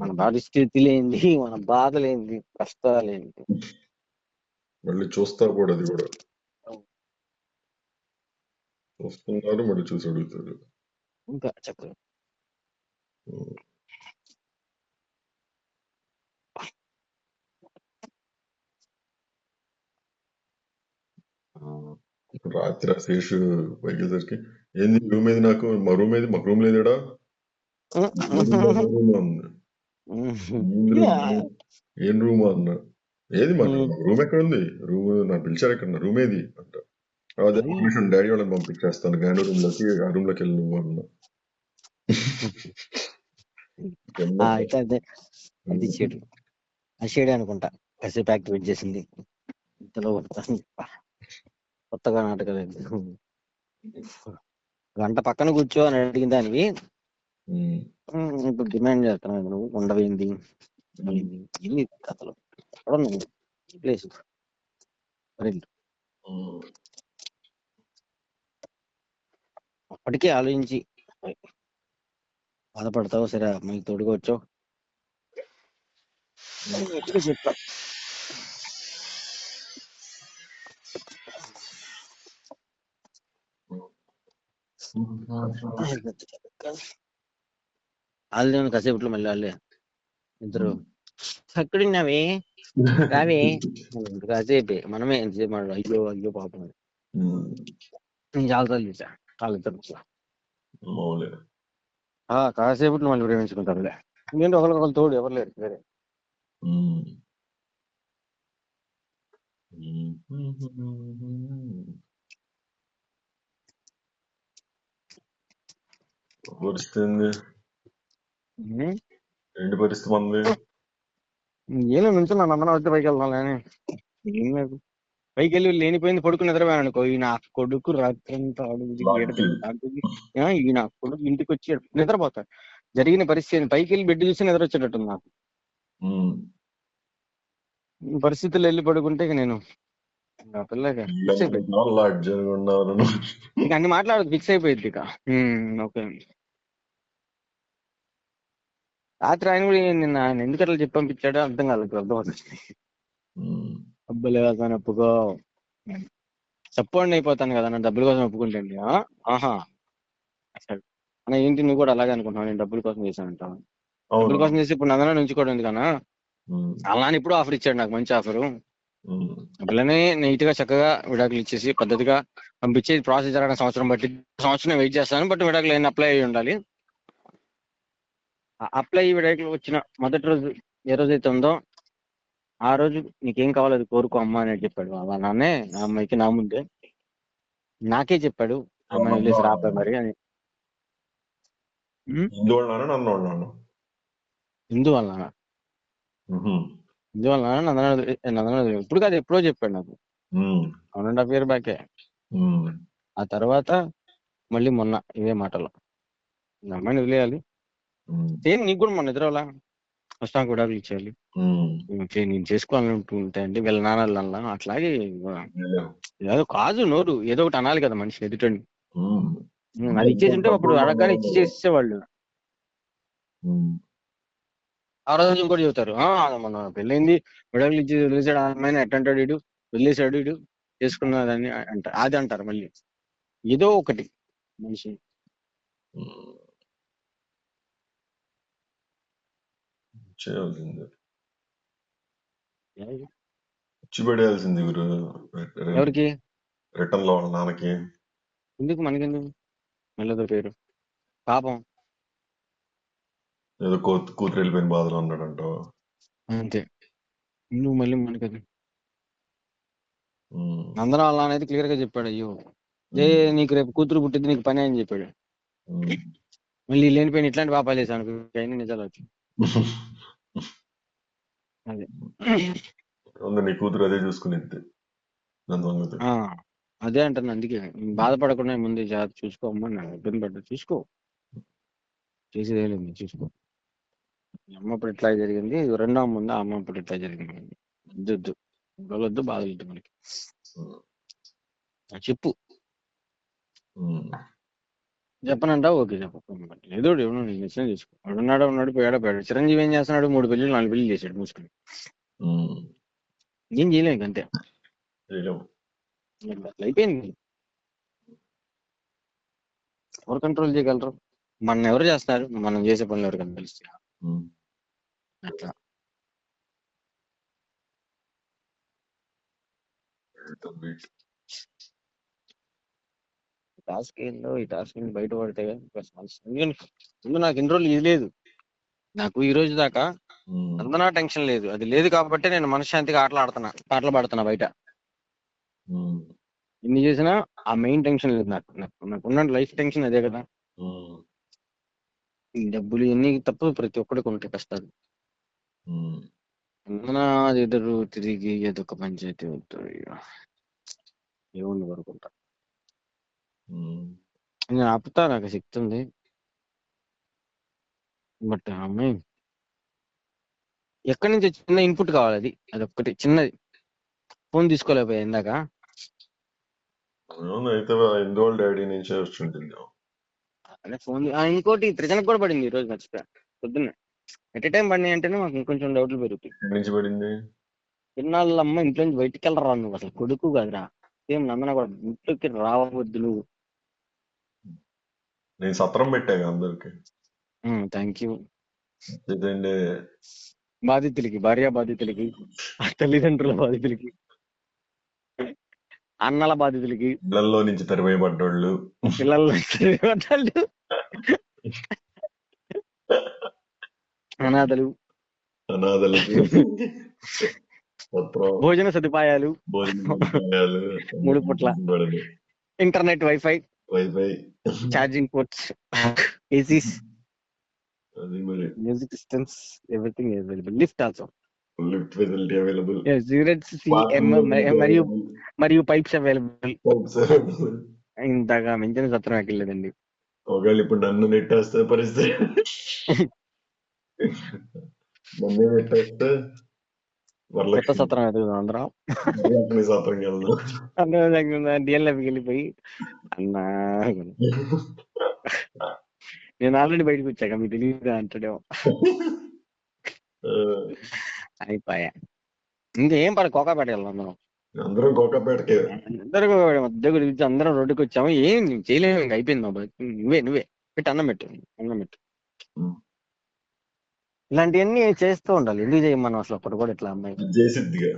మన పరిస్థితులేంది, మన బాధలేంది, కష్టాలేంది. మళ్ళీ చూస్తా కూడా అది కూడా వస్తున్నారు, మళ్ళీ చూసి అడుగుతారు. ఇంకా చక్కగా రాత్రి ఆ శేష్ పైకేసరికి ఏంది రూమ్ ఏది, నాకు మా రూమ్ ఏది, మాకు రూమ్ లేదేడా ఏం రూమ్ అన్న, ఏది మాకు రూమ్ ఎక్కడ ఉంది, రూమ్ నాకు పిలిచారు ఎక్కడ, రూమ్ ఏది అంట. అదే పర్మిషన్ డాడీ వాళ్ళని పంపించేస్తాను గాండీ రూమ్ లోకి, ఆ రూమ్ లోకి వెళ్ళి నువ్వు అన్న. అదే అది షేడ్, ఆ షేడ్ అనుకుంటా కాసేపు యాక్టివేట్ చేసింది. ఇంతలో కొత్తగా నాటకాలు గంట పక్కన కూర్చో అని అడిగిన దానివి ఇప్పుడు డిమాండ్ చేస్తున్నావు నువ్వు. ఉండవేంది ఎన్ని కథలు ప్లేస్ అప్పటికే ఆలోచించి బాధపడతావు. సరే అమ్మాయికి తోడుగా వచ్చావు, చెప్పా. వాళ్ళే కాసేపట్లో మళ్ళీ వాళ్ళే ఇద్దరు అక్కడున్నావే రావే కాసేపే, మనమే ఎంతసేపు అయ్యో అయ్యో పాపం నేను చాలాసార్లు చూసా వాళ్ళిద్దరు. కాసేపట్లో మళ్ళీ ప్రేమించుకుంటారులే, ఎందుకంటే ఒకరికొకరు తోడు ఎవరు లేరు వేరే. పరిస్థితి ఏంటి పరిస్థితి మంది? ఏం నుంచో నన్ను అందరం వచ్చి పైకి వెళ్దాం అని. ఏం లేదు, పైకి వెళ్ళి లేనిపోయింది పడుకుని నిద్రపోయాను అనుకో, ఈ నా కొడుకు రాత్రంతా ఈ నా కొడుకు ఇంటికి వచ్చి నిద్రపోతాడు. జరిగిన పరిస్థితి పైకి వెళ్ళి బెడ్ చూసి నిద్ర వచ్చేటట్టు నాకు పరిస్థితుల్లో వెళ్ళి పడుకుంటే ఇక నేను పిల్లగా ఫిక్స్ అయిపోయింది. ఇక అన్ని మాట్లాడదు, ఫిక్స్ అయిపోయింది ఇక. ఓకే రాత్రి ఆయన కూడా నిన్న ఆయన ఎందుకు అట్లా చెప్పి పంపించాడో అర్థం కాలేదు, అర్థం అవుతుంది. అబ్బలేక ఒప్పుకో, చెప్పండి అయిపోతాను కదా, నేను డబ్బుల కోసం ఒప్పుకుంటే ఆహా అసలు అన్న ఏంటి నువ్వు కూడా అలాగే అనుకుంటున్నావు, నేను డబ్బుల కోసం చేశానంట. డబ్బుల కోసం చేసి ఇప్పుడు నందన నుంచుకోవడం ఎందుకన్నా, అలా ఇప్పుడు ఆఫర్ ఇచ్చాడు నాకు, మంచి ఆఫరు. పిల్లని నీట్ గా చక్కగా విడాకులు ఇచ్చేసి పద్ధతిగా పంపించేది, ప్రాసెస్ జరగడం సంవత్సరం బట్టి, సంవత్సరం వెయిట్ చేస్తాను. బట్ విడాకులు అయినా అప్లై అయ్యి ఉండాలి. అప్లై విడాకులు వచ్చిన మొదటి రోజు ఏ రోజైతే ఉందో ఆ రోజు నీకేం కావాలో అది కోరుకో అమ్మ అని చెప్పాడు వాళ్ళ నాన్నే. ఆ అమ్మాయికి నా ముందే నాకే చెప్పాడు, అమ్మాయిని వదిలేసి రాపా మరి అని. ఇందువల్ల నందన ఇప్పుడు కాదు ఎప్పుడో చెప్పాడు నాకు, 1.5 years బ్యాకే. ఆ తర్వాత మళ్ళీ మొన్న ఇవే మాటలు, అమ్మాయిని వదిలేయాలి, సేమ్ నీకు కూడా మొన్న నిద్రవలా ఫస్ట్ నాకు విడాకులు ఇచ్చేయాలి, నేను చేసుకోవాలంటూ అంటే వీళ్ళ నాన్న అట్లాగే ఏదో కాదు నోరు ఏదో ఒకటి అనాలి కదా మనిషి ఎదుటండి. అది ఇచ్చేసి ఉంటే అప్పుడు అడగగానే ఇచ్చి చేసేవాళ్ళు. ఆ రోజు ఇంకోటి చెబుతారు, మన పెళ్ళైంది విడాకులు ఇచ్చి వదిలేసాడు, అమ్మాయిని ఎట్టంటాడు వీడు, వదిలేసాడు వీడు చేసుకున్నదని అంటారు. అది అంటారు మళ్ళీ ఏదో ఒకటి మనిషి. పడేయాల్సింది ఎవరికి రిటర్న్ లో వాళ్ళ నాన్నకి, ఎందుకు మనకెందుకు మళ్ళీ పేరు పాపం. ఏదో కూతురు వెళ్ళిపోయిన బాధలో ఉన్నాడంట అంతే, నువ్వు మళ్ళీ మనకది. నందన వాళ్ళ నాన్న అయితే క్లియర్ గా చెప్పాడు, అయ్యో నీకు రేపు కూతురు పుట్టింది నీకు పని అని చెప్పాడు. మళ్ళీ లేనిపోయిన ఇట్లాంటి పాపాలు చేశాను అయినా నిజాలు వచ్చి అదే నీ కూతురు అదే చూసుకునేది. అదే అంటాను, అందుకే బాధపడకుండా ముందు జాగ్రత్త చూసుకోమ్మా, ఇబ్బంది పడ్డా చూసుకో, చేసేదే లేదు చూసుకో. అమ్మ ఇప్పుడు ఇట్లా జరిగింది, రెండో అమ్మ ఉంది, ఆ అమ్మ ఇప్పుడు ఇట్లా జరిగింది, వద్దు వద్దు బాధలద్దు మనకి చెప్పు. చెప్పనంటా ఓకే చెప్పు. ఏదో ఒకటి ఎవడు నీకు నచ్చిన చేసుకో. ఉన్నాడు పోయాడు పోయాడు. చిరంజీవి ఏం చేస్తున్నాడు? 3 పెళ్లి 4 పెళ్లి చేశాడు మూసుకుని. ఏం చేయలేం ఇంక అంతే. చేయలేం. అట్లా అయిపోయింది. ఎవరు కంట్రోల్ చేయగలరు? మన ఎవరు చేస్తారు? మనం చేసే పనులు ఎవరికైనా తెలుస్తాయి అట్లా. టాస్క్ ఏందో ఈ టాస్క్ బయట పడితే ముందు నాకు ఇన్ని రోజులు ఇది లేదు. నాకు ఈ రోజు దాకా అందనా టెన్షన్ లేదు. అది లేదు కాబట్టి నేను మనశ్శాంతిగా పాటలు పాడుతున్నా బయట. ఎన్ని చేసినా ఆ మెయిన్ టెన్షన్ లేదు నాకున్న లైఫ్ టెన్షన్ అదే కదా. ఈ డబ్బులు ఎన్ని తప్ప ప్రతి ఒక్కడికి ఉంటాయి కష్టాలు. అందనా ఎదురు తిరిగి ఏదొక పంచాయతీ అవుతుంది. ఏముంది వరకుంటా నేను ఆపుతా, నాకు శక్తి ఉంది. బట్ అమ్మాయి ఎక్కడి నుంచి చిన్న ఇన్పుట్ కావాలి. అదొక్కటి చిన్నది. ఫోన్ తీసుకోలేకపోయా ఇందాక. అయితే ఇందువల్ల డాడీ నుంచి వస్తుంటుంది. అదే ఫోన్ ఇంకోటి త్రిజనకు కూడా పడింది ఈ రోజు మర్చిపోయా. పొద్దున్నే ఎట్ టైం పడినాయి అంటేనే మాకు ఇంకొంచెం డౌట్లు పెరుగుతాయి. నుంచి పడింది తిన్నాళ్ళమ్మ ఇంట్లో నుంచి బయటికి వెళ్ళరా నువ్వు, అసలు కొడుకు కాదురా. సేమ్ నందన కూడా ఇంట్లోకి రావద్దు నువ్వు. నేను సత్రం పెట్టాను అందరికి. Thank you. ఇదండి బాధితులకి, భార్య బాధితులకి, తల్లిదండ్రుల బాధితులకి, అన్నల బాధితులకి, ఇళ్లలో నుంచి తరివేయబడ్డోళ్ళు, పిల్లలు, అనాథలు, అనాథలకి భోజన సదుపాయాలు 3 పూట్ల, internet, wifi, charging ports, ACs, music systems, everything available. Lift also, lift facility available, మరియు పైప్స్ అవైలబుల్. ఇంతగా మించిన సత్రం ఎక్కర్లేదండి. ఒకవేళ ఇప్పుడు నన్ను నెట్టేస్తే పరిస్థితి, నన్ను నెట్టేస్తే కొత్త సత్రం ఎదుగుదాం అందరం. సత్రం వెళ్దాం. డిఎల్ఎఫ్కి వెళ్ళిపోయి అన్నా నేను ఆల్రెడీ బయటకు వచ్చాక మీకు తెలియదు అంటాడేమో. అయిపోయా. ఇంకేం పడ కోకాపేట వెళ్దాం మనం. అందరం కోకాపేటకే, మధ్య గురించి అందరం రోడ్డుకి వచ్చాము. ఏం చేయలేము, ఇంక అయిపోయింది మా బతుకు. నువ్వే పెట్టి అన్నం పెట్టు. ఇలాంటివన్నీ చేస్తూ ఉండాలి. ఎందుకు చేయమన్నాం అసలు అప్పుడు కూడా ఇట్లా అమ్మాయి చేసిద్దిగా.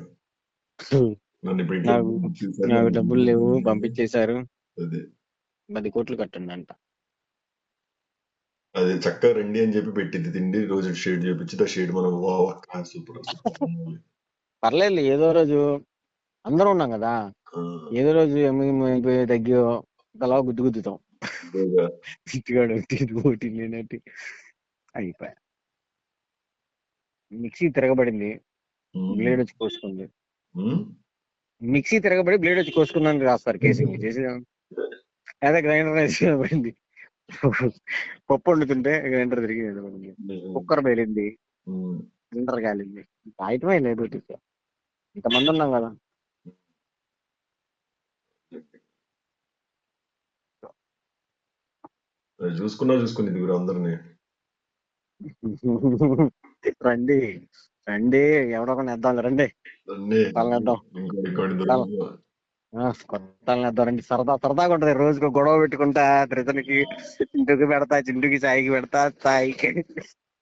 నాకు డబ్బులు లేవు, పంపించేశారు, 10 కోట్లు కట్టండి అంట. అది చక్కగా రండి అని చెప్పి పెట్టింది తిండి. రోజు షేడ్ చేపించి షేడ్ మనం సూపర్. పర్లేదు, ఏదో రోజు అందరం ఉన్నాం కదా, ఏదో రోజు తగ్గి అలా గుద్దుతాం. ఓటి లేనట్టు అయిపోయా. మిక్సీ తిరగబడింది, బ్లేడ్ వచ్చి కోసుకుంది. మిక్సీ తిరగబడి బ్లేడ్ వచ్చి కోసుకున్నాను రాస్తారు కేసు. చేసి అదే గ్రైండర్ పడింది. పప్పు వండుతుంటే గ్రైండర్ తిరిగి కుక్కర్ పేలింది, గ్రైండర్ కాలింది. ఐటమే లేదు. ఇంతమంది ఉన్నాం కదా. చూసుకుంది అందరినీ. రండి ఎవడొకరిని వేద్దాం, రండి తలనేద్దాం రండి. సరదాగా ఉంటది. రోజుకు గొడవ పెట్టుకుంటా, త్రితనికి ఇంటికి పెడతా, చింటికి సాయికి పెడతా, సాయికి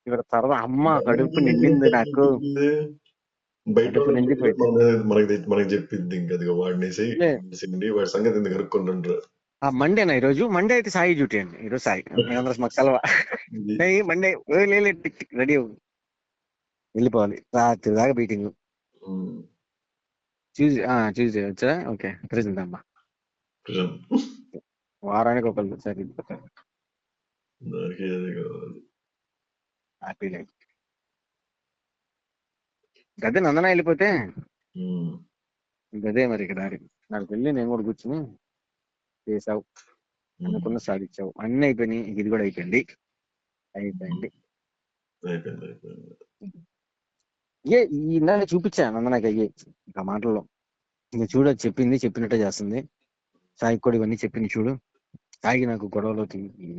ఇక్కడ సరదా. అమ్మ కడుపు నిండింది నాకు, కడుపు నిండిపోయింది. మనకి చెప్పింది ఇంకా వాడినేసి వాడి సంగతి ఎందుకు కనుక్కుంటుంటారు. మండేనా ఈరోజు? మండే అయితే సాయి డ్యూటీ అండి. ఈరోజు సాయి మాకు సెలవా. మండే రెడీ వెళ్ళిపోవాలి. రాత్రి దాకా మీటింగ్. ట్యూస్డే వచ్చా? ఓకే, ప్రెసెంట్ అమ్మా. వారానికి ఒకళ్ళు సరే హ్యాపీ లైఫ్. గదే నందన వెళ్ళిపోతే గదే మరి ఇక్కడ నాకు వెళ్ళి నేను కూడా కూర్చుని చేసావు, అనుకున్న సాధించావు. అన్ని అయిపోయినాయి, ఇది కూడా అయిపోయింది. ఇందాక చూపించా నందనకి అయ్యి ఇంకా మాటల్లో. ఇంకా చూడు, చెప్పింది చెప్పినట్టే చేస్తుంది. సాయి కూడా ఇవన్నీ చెప్పింది చూడు. తాగి నాకు గొడవలు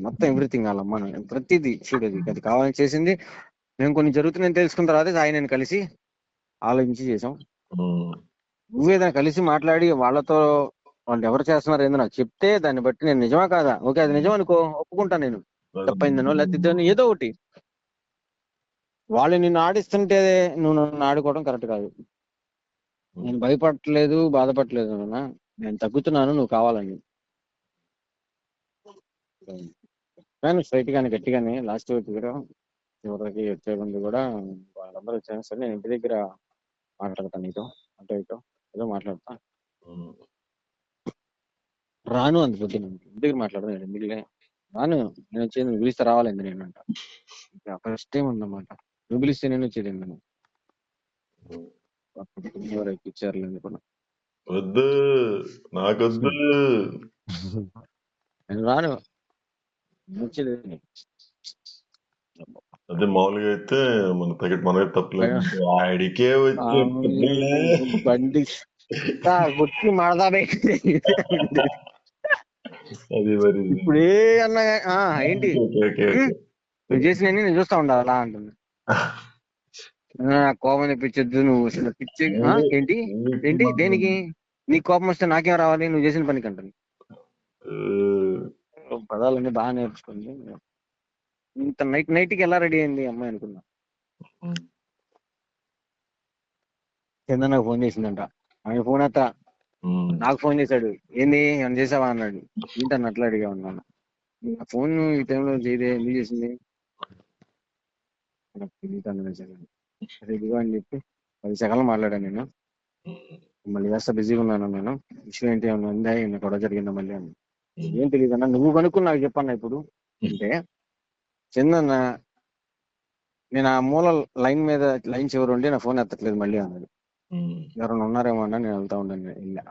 మొత్తం ఎవ్రీథింగ్ వాళ్ళ అమ్మ ప్రతిదీ చూడేది అది కావాలని చేసింది. మేము కొన్ని జరుగుతున్నాయని తెలుసుకున్న తర్వాత సాయి నేను కలిసి ఆలోచించి చేసాం. నువ్వేదైనా కలిసి మాట్లాడి వాళ్ళతో వాళ్ళు ఎవరు చేస్తున్నారు ఏందో నాకు చెప్తే దాన్ని బట్టి నేను నిజమా కాదా, ఓకే అది నిజం అనుకో ఒప్పుకుంటా, నేను తప్పైందనో లేకపోతే ఏదో ఒకటి. వాళ్ళు నిన్ను ఆడిస్తుంటే నువ్వు నన్ను ఆడుకోవడం కరెక్ట్ కాదు. నేను భయపడట్లేదు, బాధపడట్లేదు నాన్న, నేను తగ్గుతున్నాను నువ్వు కావాలని. కానీ స్ట్రైట్ గానే గట్టిగానే లాస్ట్ దగ్గర చివరికి వచ్చే ముందు కూడా వాళ్ళందరూ వచ్చాను సరే నేను ఇంటి దగ్గర మాట్లాడతాను నీతో, అటో ఇటో ఏదో మాట్లాడతా, రాను అంత పొద్దున ఇంటి దగ్గర మాట్లాడదాం ఎందుకులే, రాను నేను వచ్చేది నువ్వు పిలిస్తే రావాలండి నేను అంట. ఫస్ట్ టైం ఉందన్నమాట, నువ్వు పిలిస్తే నేను వచ్చేది ఏంటన్నా ఇచ్చారు అనుకున్నా. వద్దు నాకొద్దు, నేను రాను వచ్చేది. అదే మామూలుగా అయితే మన తగ్గట్టు మనమే తప్పలేదు, ఆడికే వచ్చి బండి గుట్టి మడదా అది మరి ఇప్పుడు ఏ అన్నా ఏంటి నువ్వు చేసిన నేను చూస్తా ఉండాలా అంటుంది. నాకు కోపం తెప్పించొద్దు నువ్వు అసలు పిచ్చి. ఏంటి ఏంటి దేనికి నీ కోపం వస్తే నాకేం రావాలి నువ్వు చేసిన పనికి అంటుంది. పదాలన్నీ బాగా నేర్చుకుంది. ఇంత నైట్కి ఎలా రెడీ అయింది అమ్మాయి అనుకున్నా. కింద నాకు ఫోన్ చేసిందంట, ఆమె ఫోన్ అత్త నాకు ఫోన్ చేశాడు, ఏంది ఏమన్నా చేసావా అన్నాడు. ఏంటన్న అట్లా అడిగా ఉన్నాను, ఫోన్ ఈ టైంలో చేయదే ఎందుకు చేసింది అదే ఇదిగో అని చెప్పి 10 సెకండ్లు మాట్లాడాను నేను, మళ్ళీ చేస్తా బిజీగా ఉన్నాను నేను, విషయం ఏంటి ఏమన్నా ఉందా ఏమన్నా గొడవ జరిగిందా మళ్ళీ అని. ఏం తెలియదు అన్న నువ్వు కనుక్కుని నాకు చెప్పన్నా ఇప్పుడు అంటే. చందన్న నేను ఆ మూల లైన్ చివరి ఉండి నా ఫోన్ ఎత్తట్లేదు మళ్ళీ అన్నాడు. ఎవరైనా ఉన్నారేమో అన్నా నేను వెళ్తా ఉండను వెళ్ళా,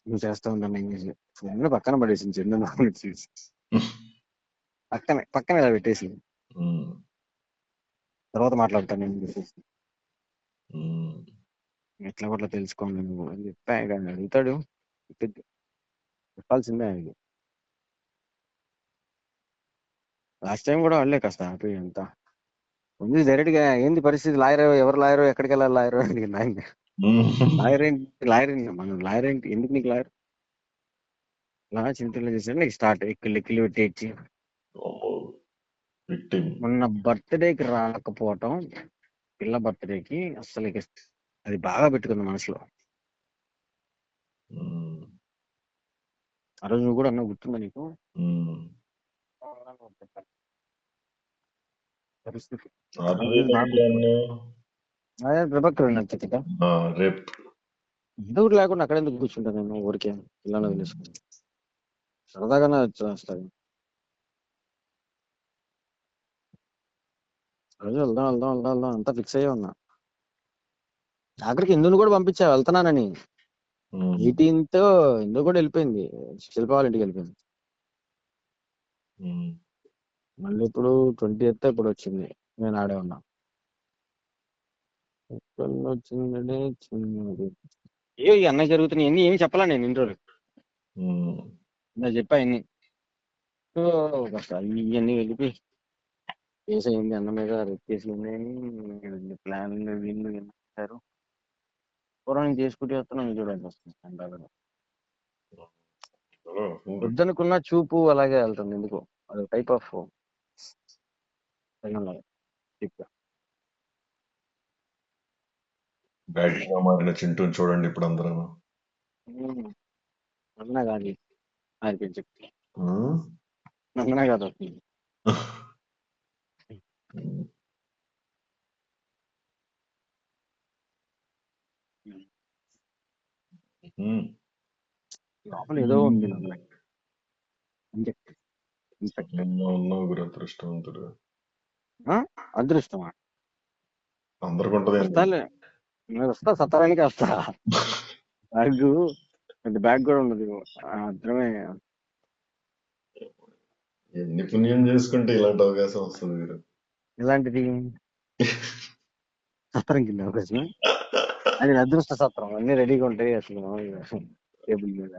నువ్వు చేస్తా ఉంటాను ఏం చేసి ఫోన్ పక్కన పడేసింది చందన్న చూసి పక్కన ఇలా పెట్టేసింది. తర్వాత మాట్లాడతాను నేను చెప్పేసి ఎట్లా కూడా తెలుసుకోండి నువ్వు అని చెప్పా. కానీ అడుగుతాడు చెప్పాల్సిందే ఆయనకి. లాస్ట్ టైం కూడా వాళ్ళే కాస్త హ్యాపీ అంతా ఉంది డైరెక్ట్ గా ఏంది పరిస్థితి, లాయర్ ఎవరు లాయర్ ఎక్కడికి వెళ్ళాలి లాయర్ అడిగింది ఆయన. లాయర్ ఏంటి మనం లాయర్ ఏంటి ఎందుకు నీకు లాయర్ ఇలా చింతలు చేసాడు నీకు స్టార్ట్ ఎక్కిళ్ళు పెట్టేచ్చి. మొన్న బర్త్డేకి రాకపోవటం పిల్ల బర్త్డేకి అస్సలు అది బాగా పెట్టుకుంది మనసులో. ఆ రోజు నువ్వు కూడా అన్న గుర్తుందా నీకు పరిస్థితి ప్రభాకర్ ఎందుకు లేకుండా అక్కడ ఎందుకు కూర్చుంటాను నేను ఊరికే పిల్లలు తెలుసుకుంటాను సరదాగానే వస్తాయి. రోజు వెళ్దాం అంతా ఫిక్స్ అయ్యే ఉన్నా. ఆఖరికి ఇందును కూడా పంపించా వెళ్తున్నానని. 18th ఇందు కూడా వెళ్ళిపోయింది, శిల్ప వాళ్ళ ఇంటికి వెళ్ళిపోయింది. మళ్ళీ ఇప్పుడు 20th ఇప్పుడు వచ్చింది, నేను ఆడే ఉన్నా. వచ్చిందండి చిన్నది ఏ అన్నయ్య జరుగుతున్నాయి అన్ని ఏమి చెప్పలా నేను ఇన్ని రోజులు చెప్పా అన్ని ఇవన్నీ వెళ్ళిపోయి కేసు అయింది అన్న మీద, రేపు కేసులు ఉన్నాయని ప్లాన్లు వీళ్ళు చేశారు. పూర్వం చేసుకుంటూ వస్తున్నాం చూడండి వస్తుంది. వద్దనుకున్న చూపు అలాగే వెళ్తుంది ఎందుకో, అది టైప్ ఆఫ్ మారిన చింటూని చూడండి ఇప్పుడు అందరూ. అన్నా కాదు ఆయన చెప్పి అన్నా కాదు లోపల ఏదో ఉంది అదృష్టవంతుడు. అదృష్టమా అందరికి ఉంటది, వస్తా సత్తారానికి వస్తా. బ్యాగ్ కూడా ఉండదు అర్థమే. ఎన్ని పుణ్యం చేసుకుంటే ఇలాంటి అవకాశం వస్తుంది మీరు. ఇలాంటిది సత్రం కింద అవకాశం, అది అదృష్ట సత్రం అన్ని రెడీగా ఉంటాయి అసలు టేబుల్ మీద.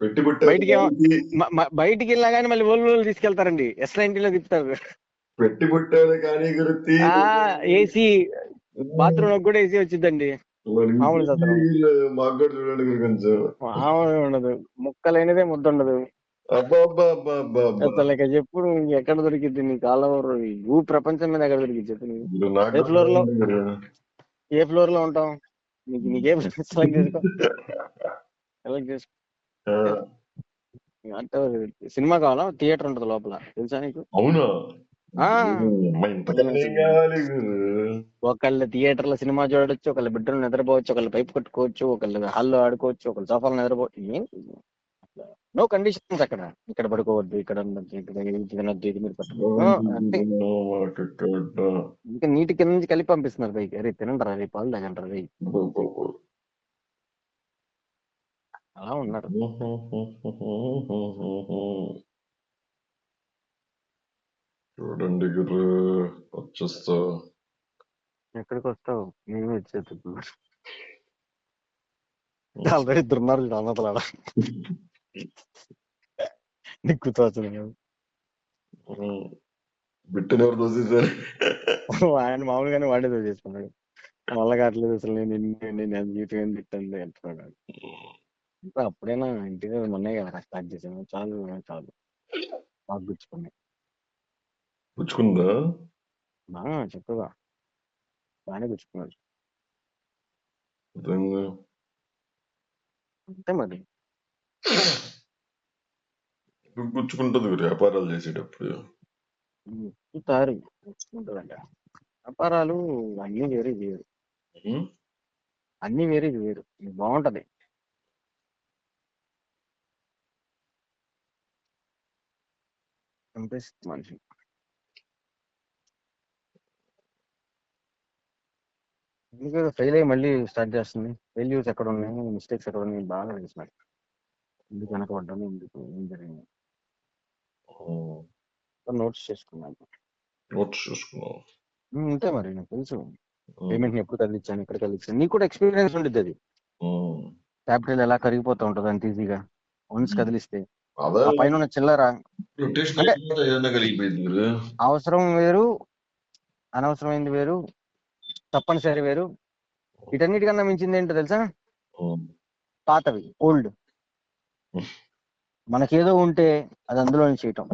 పెట్టి పుట్టారు బయటికి కానీ బయటికి వెళ్ళినా కానీ మళ్ళీ ఓళ్ళు తీసుకెళ్తారండి. S90లో తిప్పుతారు. పెట్టి పుట్టారు కానీ గురుతి ఆ ఏసీ బాత్రూమ్ కూడా ఏసీ వచ్చిందండి. మామూలు సత్రం మాకు కూడా చూడండి గురు కొంచెం. మామూలు ఉండదు. ముక్కలైనదే ముద్ద ఉండదు. అసలు ఇక చెప్పు నువ్వు ఎక్కడ దొరికిద్ది నీ కాళ్ళవరు భూ ప్రపంచం మీద ఎక్కడ దొరికిద్ది చెప్పు నువ్వు. నాకు ఏ కూడా ఫ్లోర్ లో చూడండి గురు. ఏ ఫ్లోర్ లో ఉంటావు? నీకే సెలెక్ట్ చేసుకో. సెలెక్ట్ చేసుకో. ఆ, అంటే సినిమా కావాలా? థియేటర్ ఉంటది లోపల, తెలుసా నీకు? అవునా? ఆ అమ్మా, ఇంతకన్నా ఏం కావాలి గురు? ఒకళ్ళు థియేటర్ లో సినిమా చూడొచ్చు, ఒకళ్ళు బెడ్రూమ్ నిద్రపోవచ్చు, ఒకళ్ళు పైపు కట్టుకోవచ్చు, ఒకళ్ళు హాల్లో ఆడుకోవచ్చు, ఒకళ్ళు సోఫాలో నిద్రపోవచ్చు. ఏం నో కండిషన్స్ అక్కడ. ఇక్కడ పడుకోవద్దు, ఇక్కడ ఉండొద్దు, ఇక్కడ ఇది తినొద్దు, ఇది మీరు పట్టుకోవద్దు అంటే. ఇంకా నీటి కింద నుంచి కలిపి పంపిస్తున్నారు పైకి. అరే తినంటారా, రేపు పాలు తాగంటారా రే. అలా ఉన్నారు. చూడండి గురు, వచ్చేస్తా. ఎక్కడికి వస్తావు? నేను వచ్చేది ఆల్రెడీ ఇద్దరు ఉన్నారు చూడు అన్నతలాడ. నీకు తోచదు. బిట్టని ఎవరు దోసేసారు? ఆయన మామూలుగానే వాడేదో చేసుకున్నాడు. వల్ల కావట్లేదు అసలు, నేను జీవితం ఏం తిట్టండి అంటున్నాడు. ఇంకా అప్పుడైనా ఇంటికి మొన్నే కదా స్టార్ట్ చేశాను. చాలు చాలు బాగా గుచ్చుకున్నాయి. పుచ్చుకుందా? బాగా చక్కగా బాగానే గుచ్చుకున్నాడు. అంతే మరి. గుచ్చుకుంటది గురు వ్యాపారాలు చేసేటప్పుడు. తారు ఉంటుందంట. వ్యాపారాలు అన్ని వేరే వేరు, అన్ని వేరే వేరు. బాగుంటది. అనిపిస్తుంది మనిషి. ఎందుకంటే ఫెయిల్ అయ్యి మళ్ళీ స్టార్ట్ చేస్తుంది. ఫెయిల్యూర్స్ ఎక్కడ ఉన్నాయి, మిస్టేక్స్ ఎక్కడ ఉన్నాయి బాగా తెలిసినాయి. ఎందుకు వెనకబడ్డాను, ఎందుకు ఏం జరిగింది నోట్స్ చేసుకున్నాను. నోట్స్ చూసుకున్నావు? అంతే మరి, నాకు తెలుసు పేమెంట్ ని ఎప్పుడు కదిలించాను, ఎక్కడ కదిలించాను. నీకు కూడా ఎక్స్పీరియన్స్ ఉంటుంది అది. క్యాపిటల్ ఎలా కరిగిపోతూ ఉంటుంది అంత ఈజీగా వన్స్ కదిలిస్తే. ఆ పైన ఉన్న చిల్లర అంటే అవసరం వేరు, అనవసరమైంది వేరు, తప్పనిసరి వేరు. వీటన్నిటికన్నా మించింది ఏంటో తెలుసా? పాతవి, ఓల్డ్. మనకేదో ఉంటే అది అందులోనే చేయటం,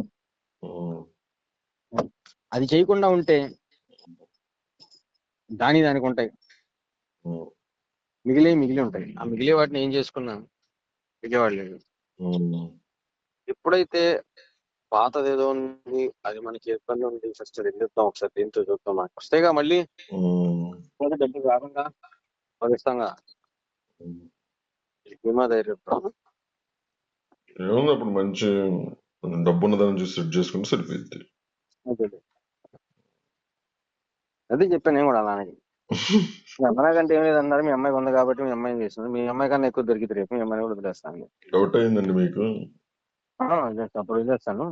అది చేయకుండా ఉంటే దానికి ఉంటాయి, మిగిలి ఉంటాయి. ఆ మిగిలే వాటిని ఏం చేసుకున్నా మిగిలేవాడు లేదు. ఎప్పుడైతే పాతదేదో ఉంది, అది మనకి ఇబ్బంది ఉంది, ఫస్ట్ రెండుతాం ఒకసారి దీంతో చూద్దాం, మనకు వస్తేగా మళ్ళీ డబ్బు కాకుండా ఇస్తాంగా బీమా ధైర్యం. ఏముంది అప్పుడు మంచి డబ్బు ఉన్నదాన్ని చూసి సెట్ చేసుకుంటే సరిపోయింది. అదే చెప్పాను నేను కూడా అలానే. మీ అమ్మాయి కంటే ఏం లేదన్నారు, మీ అమ్మాయికి ఉంది కాబట్టి మీ అమ్మాయిని చేస్తుంది. మీ అమ్మాయి కన్నా ఎక్కువ దొరికితే రేపు మీ అమ్మాయిని కూడా వదిలేస్తాను. డౌట్ అయిందండి మీకు? అప్పుడు వదిలేస్తాను.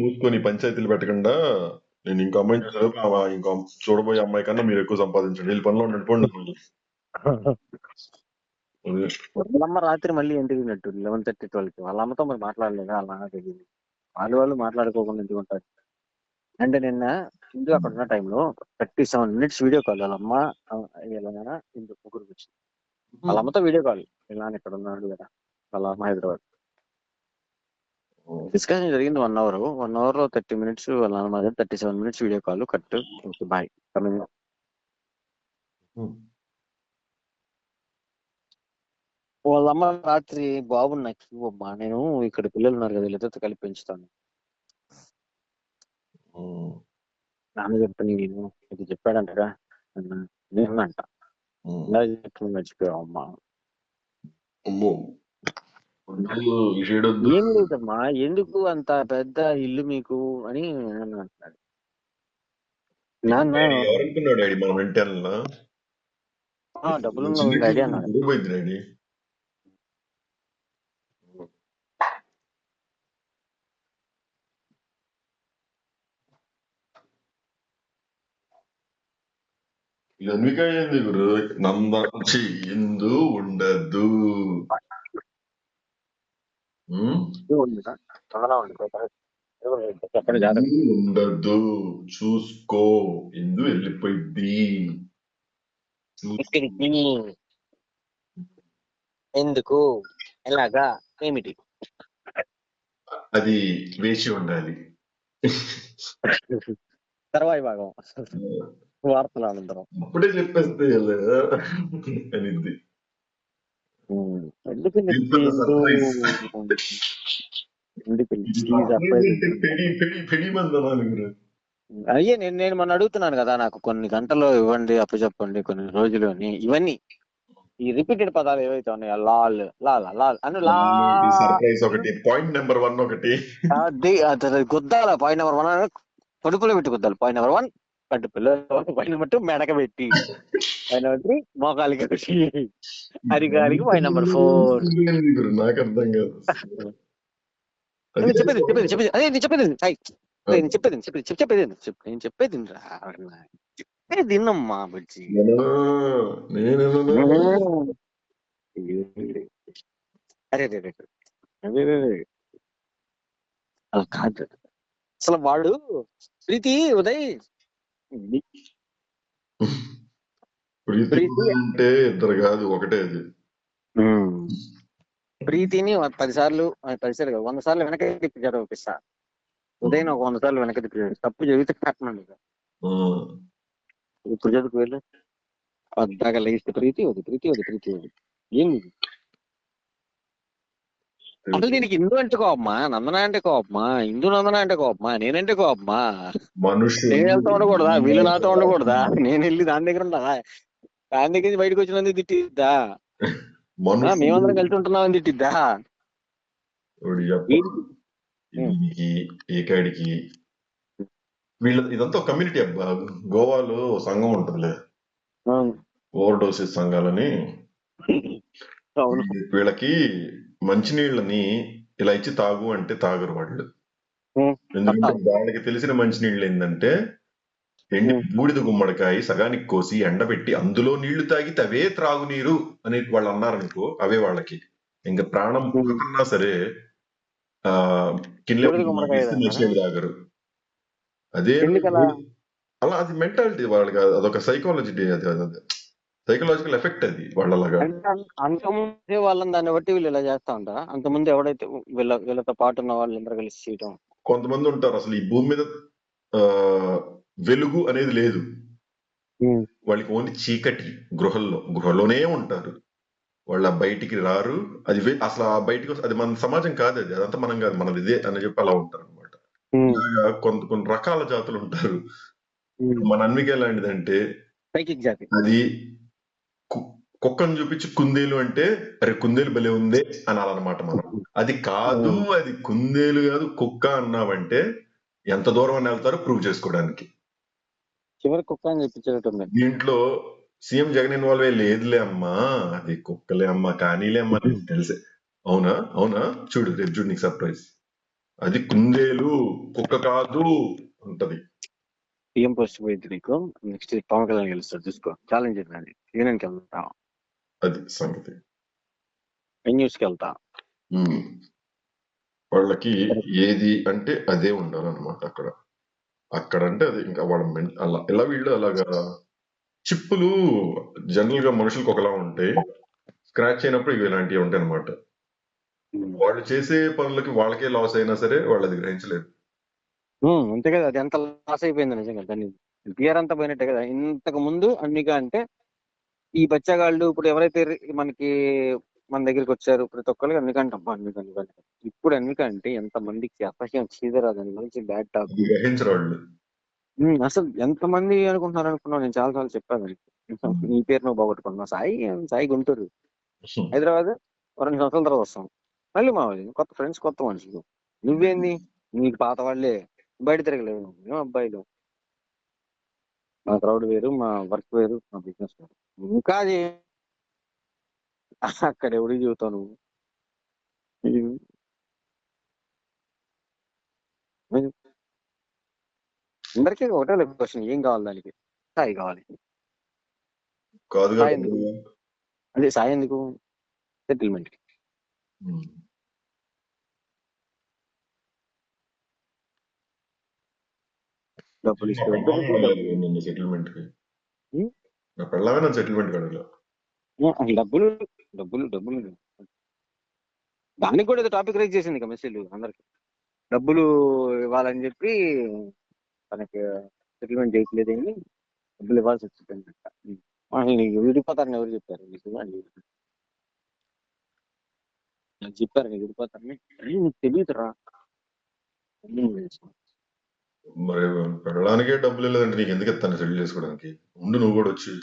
మూసుకొని పంచాయతీలు పెట్టకుండా నేను ఇంకో అమ్మాయిని చూసాను, ఇంకో చూడబోయే అమ్మాయి కన్నా మీరు ఎక్కువ సంపాదించండి, వీళ్ళ పనిలో ఉండండి. వాళ్ళమ్మ రాత్రి మళ్ళీ ఇంటికి నట్టు 11:30, 12కి వాళ్ళ అమ్మతో మరి మాట్లాడలేదా? అలా తెలియదు. వాళ్ళు మాట్లాడుకోకుండా ఎందుకు ఉంటారు అంటే, నిన్న ఇందులో అక్కడ ఉన్న టైంలో 37 minutes వీడియో కాల్ వాళ్ళ అమ్మ ఇలా ఇందుకు ముగ్గురు వచ్చింది. వాళ్ళ అమ్మతో వీడియో కాల్, ఇలా ఇక్కడ ఉన్నాడు కదా వాళ్ళ అమ్మ హైదరాబాద్. డిస్కషన్ జరిగింది 1 hour. 1 hour లో 30 minutes వాళ్ళ అమ్మ, 37 minutes video call cut. Boy coming. వాళ్ళమ్మ రాత్రి, బాబు నాకు ఇవ్వమ్మా, నేను ఇక్కడ పిల్లలు ఉన్నారు కదా వీళ్ళతో కలిపి పెంచుతాను. నాన్న చెప్పని నేను ఇది చెప్పాడంటగా నేను అంట మర్చిపోయావమ్మా. ఏం లేదమ్మా, ఎందుకు అంత పెద్ద ఇల్లు మీకు అని అంటున్నాడు. నాన్న డబ్బులు డాడీ అన్నాడు. ఎందుకండి గురు నంద ఎందు ఉండదు. ఉమ్, చెప్పండి జాతర. ఉండదు. చూసుకో. ఎందు వెళ్ళిపోయింది. చూసుకో. ఇక్కడికి ఎందుకు, ఎలాగా, ఏమిటి? అది వేచి ఉండాలి. తర్వాయి భాగం వార్తల అనంతరం. అప్పుడే చెప్పేస్తే అనిద్ది. ఎందుకు సర్ప్రైజ్. పెడి మంది అనాలి మీరు. అయ్యే నేను నేను మొన్న అడుగుతున్నాను కదా, నాకు కొన్ని గంటలు ఇవ్వండి, అప్పు చెప్పండి, కొన్ని రోజులు అని. ఇవన్నీ ఈ రిపీటెడ్ పదాలు ఏవైతే ఉన్నాయో, లాల్ లాల్ లాల్ అని లా సర్ప్రైజ్ ఒకటి, పాయింట్ నెంబర్ 1 ఒకటి. గుద్దాల. పాయింట్ నెంబర్ 1 కడుపులో పెట్టి గుద్దాలి. పాయింట్ నెంబర్ 1 కడుపులో, పాయింట్ నెంబర్ 2 మెడక పెట్టి, పాయింట్ నెంబర్ 3 మోకాలికి పెట్టి, అరిగాలికి పాయింట్ నెంబర్ 4. నాకు అర్థం కాదు. నేను చెప్పేది చెప్పేది చెప్పేది అదే నేను చెప్పేది సాయి. నేను చెప్పేది చెప్పేది చెప్పేది నేను చెప్పేది రా, చెప్పేది తిన్నమ్మా బుజ్జి. అరే రే రే అదే అలా కాదు. అసలు వాడు ప్రీతి ఉదయ్ ప్రీతి అంటే ఇద్దరు కాదు, ఒకటే అది. ప్రీతిని 10 సార్లు 100 సార్లు వెనక తిప్పి చదివిపిస్తా. ఉదయం ఒక 100 సార్లు వెనక తిప్పి తప్పు జరిగితే కట్టనండి. ఇప్పుడు చదువుకు వెళ్ళు. వద్దాక లేస్తే ప్రీతి వద్దు, ప్రీతి వద్దు, ప్రీతి వద్దు. ఏంది అసలు దీనికి హిందూ అంటే కోపమా, నందన అంటే కోపమా, హిందూ నందన అంటే కోపమా, నేనంటే కోపమా? నేను వెళ్తా ఉండకూడదా? వీళ్ళు నాతో ఉండకూడదా? నేను వెళ్ళి దాని దగ్గర ఉండదా? దాని దగ్గర నుంచి బయటకు వచ్చినందుకు తిట్టిద్దా? మేమందరం కలిసి ఉంటున్నామని తిట్టిద్దా? ఏకాడికి వీళ్ళ ఇదంతా ఒక కమ్యూనిటీ అబ్బా. గోవాలో సంఘం ఉంటుందిలే, ఓవర్ డోసెస్ సంఘాలని. వీళ్ళకి మంచినీళ్ళని ఇలా ఇచ్చి తాగు అంటే తాగరు వాళ్ళు. ఎందుకంటే వాళ్ళకి తెలిసిన మంచినీళ్ళు ఏంటంటే ఎండి బూడిద గుమ్మడికాయ సగానికి కోసి ఎండబెట్టి అందులో నీళ్లు తాగితే అవే త్రాగునీరు అని వాళ్ళు అన్నారనుకో, అవే వాళ్ళకి ఇంకా ప్రాణం పోకున్నా సరే మంచినీళ్ళు తాగరు. అదే అలా అది మెంటాలిటీ వాళ్ళకి, అదొక సైకాలజీ, అది సైకలాజికల్ ఎఫెక్ట్ అది వాళ్ళలాగా. అంతకుముందే వాళ్ళని దాన్ని బట్టి వీళ్ళు ఇలా చేస్తా ఉంటారా? అంతకుముందు ఎవడైతే వీళ్ళతో పాటు ఉన్న వాళ్ళందరూ కలిసి చేయటం. కొంతమంది ఉంటారు అసలు ఈ భూమి మీద వెలుగు అనేది లేదు వాళ్ళకి, ఓన్లీ చీకటి. గృహలోనే ఉంటారు వాళ్ళ, బయటికి రారు. అది అసలు ఆ బయటికి అది మన సమాజం కాదు, అది అదంతా మనం కాదు, మనది ఇదే అని చెప్పి అలా ఉంటారు అనమాట. కొన్ని రకాల జాతులు ఉంటారు. మన అన్విక ఎలాంటిదంటే అది కుక్కను చూపించి కుందేలు అంటే అరే కుందేలు భలే ఉందే అనాలన్నమాట మనం. అది కాదు, అది కుందేలు కాదు కుక్క అన్నావంటే ఎంత దూరం అని వెళ్తారో ప్రూవ్ చేసుకోవడానికి. చివరి కుక్క అని చెప్పించేటట్టు దీంట్లో సీఎం జగన్ ఇన్వాల్వ్ అయ్యి లేదులే అమ్మా, అది కుక్కలే అమ్మా, కానీలే అమ్మా తెలిసే. అవునా అవునా చూడు, రేపు చూడు నీకు సర్ప్రైజ్. అది కుందేలు కుక్క కాదు ఉంటది. సీఎం పోస్ట్ పోయింది నీకు, నెక్స్ట్ పవన్ కళ్యాణ్ గెలుస్తాడు చూసుకో. ఛాలెంజ్ యూనియన్కి వెళ్తా, అది సంగతి. న్యూస్కి వెళ్తా. వాళ్ళకి ఏది అంటే అదే ఉండాలన్నమాట అక్కడ. అక్కడంటే అది ఇంకా వాళ్ళ అలా ఇలా వీళ్ళు అలాగా. చిప్పులు జనరల్ గా మనుషులకు ఒకలా ఉంటాయి, స్క్రాచ్ అయినప్పుడు ఇవి ఇలాంటివి ఉంటాయి అనమాట. వాళ్ళు చేసే పనులకి వాళ్ళకే లాస్ అయినా సరే వాళ్ళు అది గ్రహించలేదు. అంతే కదా, అది ఎంత లాస్ అయిపోయింది నిజంగా. దాన్ని బియర్ అంతా పోయినట్టే కదా. ఇంతకు ముందు అన్నిగా అంటే ఈ బచ్చగాళ్ళు ఇప్పుడు ఎవరైతే మనకి మన దగ్గరికి వచ్చారు ప్రతి ఒక్కరికి అన్నికంటే అబ్బా అన్నికంటే. ఇప్పుడు అన్నికంటే ఎంత మందికి అసహ్యం చీదరా, దాని గురించి బ్యాడ్ టాక్ గ్రహించరు వాళ్ళు. అసలు ఎంత మంది అనుకున్నావు? నేను చాలా సార్లు చెప్పాను నీ పేరు నువ్వు బాగొట్టుకున్నావు. సాయి గుంటూరు, హైదరాబాద్ 2 సంవత్సరాల తర్వాత వస్తాం. మళ్ళీ మా వాళ్ళు కొత్త ఫ్రెండ్స్, కొత్త మనుషులు. నువ్వేంది, నీకు పాత వాళ్ళే బయట తిరగలేవు. మేము అబ్బాయిలు, మా క్రౌడ్ వేరు, మా వర్క్ వేరు, మా బిజినెస్ వేరు. ఇంకా అది అక్కడ ఎవరికి చూస్తావు నువ్వు? అందరికీ ఒకటే క్వశ్చన్, ఏం కావాలి దానికి? సాయి కావాలి. సాయి ఎందుకు? అదే సాయి ఎందుకు? సెటిల్మెంట్. డబ్బులు నా ఇస్తే పెళ్ళామే వద్దు డబ్బులు. అడగాలి నన్ను సెటిల్మెంట్ కి. ఉం? నా పెళ్ళామే నన్ను సెటిల్మెంట్ అడగల. డబ్బులు డబ్బులు డబ్బులు దానికి కూడా ఏదో టాపిక్ రైజ్ చేసింది ఇక మెసేజ్ అందరికి. డబ్బులు ఇవ్వాలని చెప్పి తనకి సెటిల్మెంట్ చేయట్లేదేమి, డబ్బులు ఇవ్వాల్సి వచ్చిందంట. నీకు విడిపోతారని ఎవరు చెప్పారు నీకు? నాకు చెప్పారు నీకు విడిపోతారని. నీకు తెలియదురా. మరి పెళ్ళడానికే డబ్బులు లేదంటే నీకు ఎందుకు ఇస్తాను సెటిల్ చేసుకోవడానికి? ఉండు నువ్వు కూడా వచ్చి.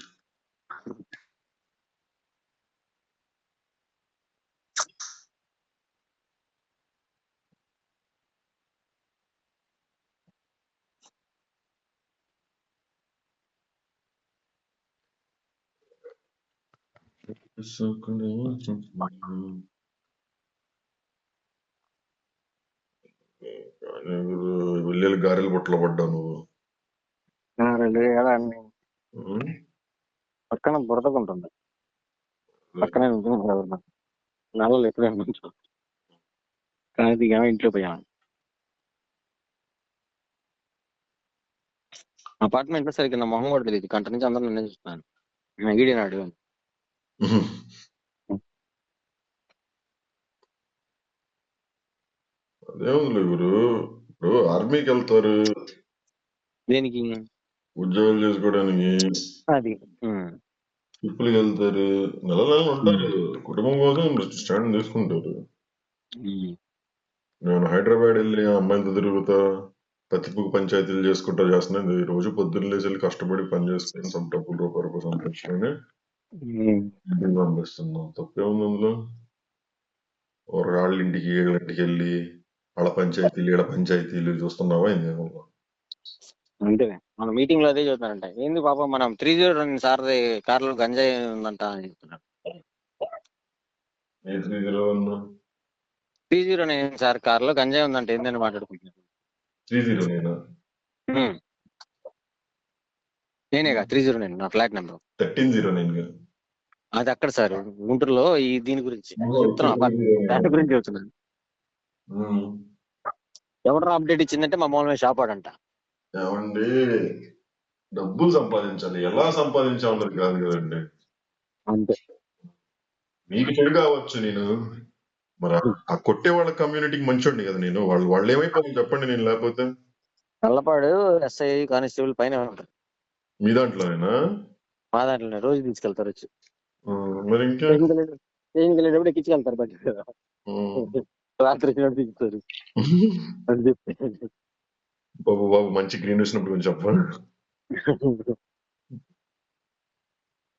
వెళ్ళి గారెలు బుట్టలో పడ్డావు నువ్వు. పక్కన బురదకుంటుంది, పక్కనే నెలలు ఎప్పుడైనా నుంచో. కానీ దిగామా ఇంట్లో పోయాము. అపార్ట్మెంట్ లో సరిగ్గా నా మొహం కూడా తెలియదు, గంట నుంచి అందరూ నన్నే చూస్తున్నాను. ఈడినాడు అదేముంది గురు, ఇప్పుడు ఆర్మీకి వెళ్తారు దేనికి, ఉద్యోగాలు చేసుకోవడానికి, అది ట్రిప్పులకి వెళ్తారు, నెల నెలలు ఉంటారు, కుటుంబం కోసం స్టాండ్ తీసుకుంటారు. నేను హైదరాబాద్ వెళ్ళి అమ్మాయిలతో తిరుగుతా, పత్తిపుకు పంచాయతీలు చేసుకుంటా చేస్తున్నాను. ఈ రోజు పొద్దున్న లేచి వెళ్ళి కష్టపడి పని చేసుకుని సొంత డబ్బులు రూపాయి సంపాదించుకొని ఇంటికి పంపిస్తున్నాం. తప్పేముంది అందులో? వాళ్ళ ఇంటికి వీళ్ళ ఇంటికి వెళ్ళి వాళ్ళ పంచాయతీలు వీళ్ళ పంచాయతీలు చూస్తున్నావా ఏంది? అంతే. మన మీటింగ్ లో అదే చెబుతారంట. ఏంది పాప మనం 309 సార్ కార్లో గంజాయి ఉందంట అని చెప్తున్నారు. 309 సార్ కార్లో గంజాయి ఉందంట ఏందని మాట్లాడుకుంటున్నారు. 309 నేనేగా 309 నా ఫ్లాట్ నెంబర్. 1309 అది అక్కడ సార్ గుంటూరులో ఈ దీని గురించి చెప్తున్నాను, ఫ్లాట్ గురించి చెప్తున్నాను. ఎవడరా అప్డేట్ ఇచ్చిందంటే మా మూలమే షాప్ ఆడంట. ఏమండి, డబ్బులు సంపాదించాలి, ఎలా సంపాదించాలన్నది కాదు కదండి. అంతే. మీకు చెడు కావచ్చు, నేను మరి ఆ కొట్టే వాళ్ళ కమ్యూనిటీకి మంచోండి కదా నేను. వాళ్ళు ఏమైపోతుంది చెప్పండి నేను లేకపోతే? నల్లపాడు ఎస్ఐ కానిస్టేబుల్ పైన ఉంటారు. మీ దాంట్లోనేనా? మా దాంట్లోనే రోజు తీసుకెళ్తారు వచ్చి. మరి ఇంకా స్టేషన్కి వెళ్ళేటప్పుడు ఎక్కించుకెళ్తారు బట్టి, రాత్రి తీసుకుంటారు అని చెప్పి. బాబు బాబు మంచి గ్రీన్ వచ్చినప్పుడు కొంచెం చెప్పండి.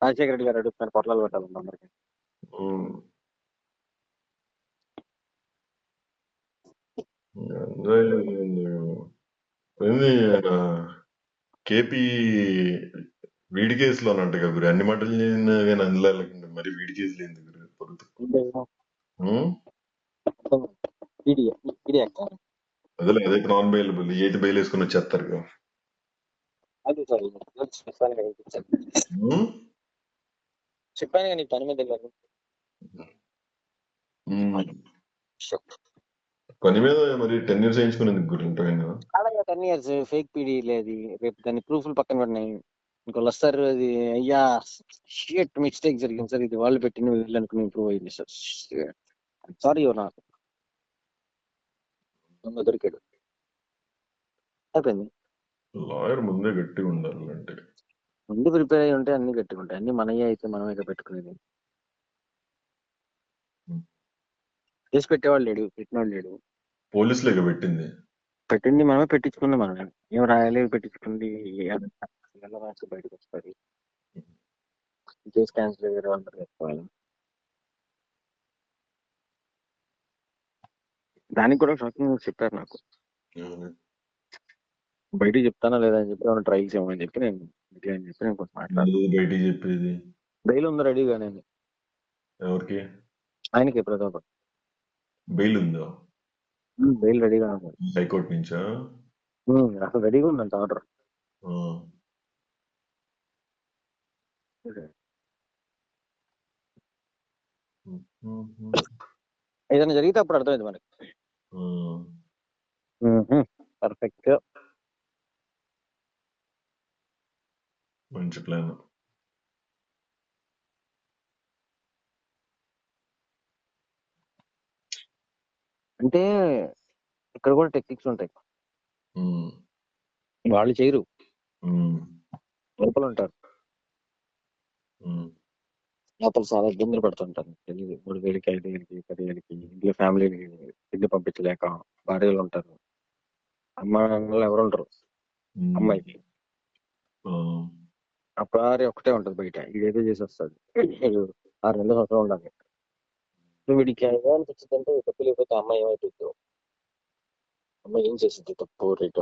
రాజశేఖర రెడ్డి గారు అడుగుతున్నారు పొట్లాలు పెట్టాలంట అందరికి. కేపీ వీడి కేసులో అన్నట్టు గురి అన్ని మటలు కానీ అందులో మరి వీడి కేసులు ఎందుకు అదే అదే నాన్ బెయిలబుల్, ఏది బెయిల్ వేసుకుని వచ్చేస్తారు కదా. చెప్పాను కానీ పని మీద వెళ్ళారు. పని మీద మరి 10 years వేయించుకునేందుకు గురి ఉంటాయి. అలాగే 10 years ఫేక్ పీడీ లేదు, రేపు దాని ప్రూఫ్లు పక్కన పడినాయి. ఇంకోళ్ళు వస్తారు, అది అయ్యా షిట్ మిస్టేక్ జరిగింది సార్, ఇది వాళ్ళు పెట్టిన వీళ్ళు అనుకుని ఇంప్రూవ్ అయింది సార్, సారీ ఎవరు నాకు దొరికాడు. అయిపోయింది. లాయర్ ముందే గట్టిగా ఉండాలి అంటే, ముందు ప్రిపేర్ అయ్యి ఉంటే అన్ని గట్టిగా ఉంటాయి. అన్ని మనయ్య అయితే మనమే పెట్టుకునేది. కేసు పెట్టేవాళ్ళు లేడు, పెట్టినవాళ్ళు లేడు. పోలీసులే పెట్టింది, పెట్టింది మనమే, పెట్టించుకుంది మనమే. ఏం రాయాలి పెట్టించుకుంది రాసి బయటకు వస్తుంది. కేసు క్యాన్సిల్ వేరే వాళ్ళు చేసుకోవాలి. దానికి కూడా షాకింగ్ చెప్పారు నాకు. బయటికి చెప్తానా లేదా అని చెప్పి ఏమైనా ట్రై చేయమని చెప్పి నేను అని చెప్పి నేను కొంచెం మాట్లాడాను. బయటికి చెప్పేది బెయిల్ ఉంది రెడీగా. నేను ఎవరికి? ఆయనకి ప్రతాప్ బెయిల్ ఉందా? బెయిల్ రెడీగా ఉంది హైకోర్టు నుంచా? అసలు రెడీగా ఉందంట ఆర్డర్. ఏదైనా జరిగితే అప్పుడు అర్థమైంది మనకి. పర్ఫెక్ట్. మంచి ప్లాన్. అంటే ఇక్కడ కూడా టెక్నిక్స్ ఉంటాయి, వాళ్ళు చేయరు, లోపల ఉంటారు. లోపల చాలా ఇబ్బందులు పడుతుంటారు. తెలియదు 3,000కి 5,000కి 10,000కి ఇంట్లో ఫ్యామిలీని తిండి పంపించలేక భార్యలు ఉంటారు, అమ్మ నాన్నలు ఎవరు ఉండరు అమ్మాయికి. ఆ భార్య ఒకటే ఉంటది బయట, ఇదేదో చేసి వస్తుంది. 6 నెలల సంవత్సరం ఉండాలి. నువ్వు వీడికి ఏమనిపించింది అంటే డబ్బు లేకపోతే అమ్మాయి ఏమైపోతుందో, అమ్మాయి ఏం చేసింది తప్పు రేటు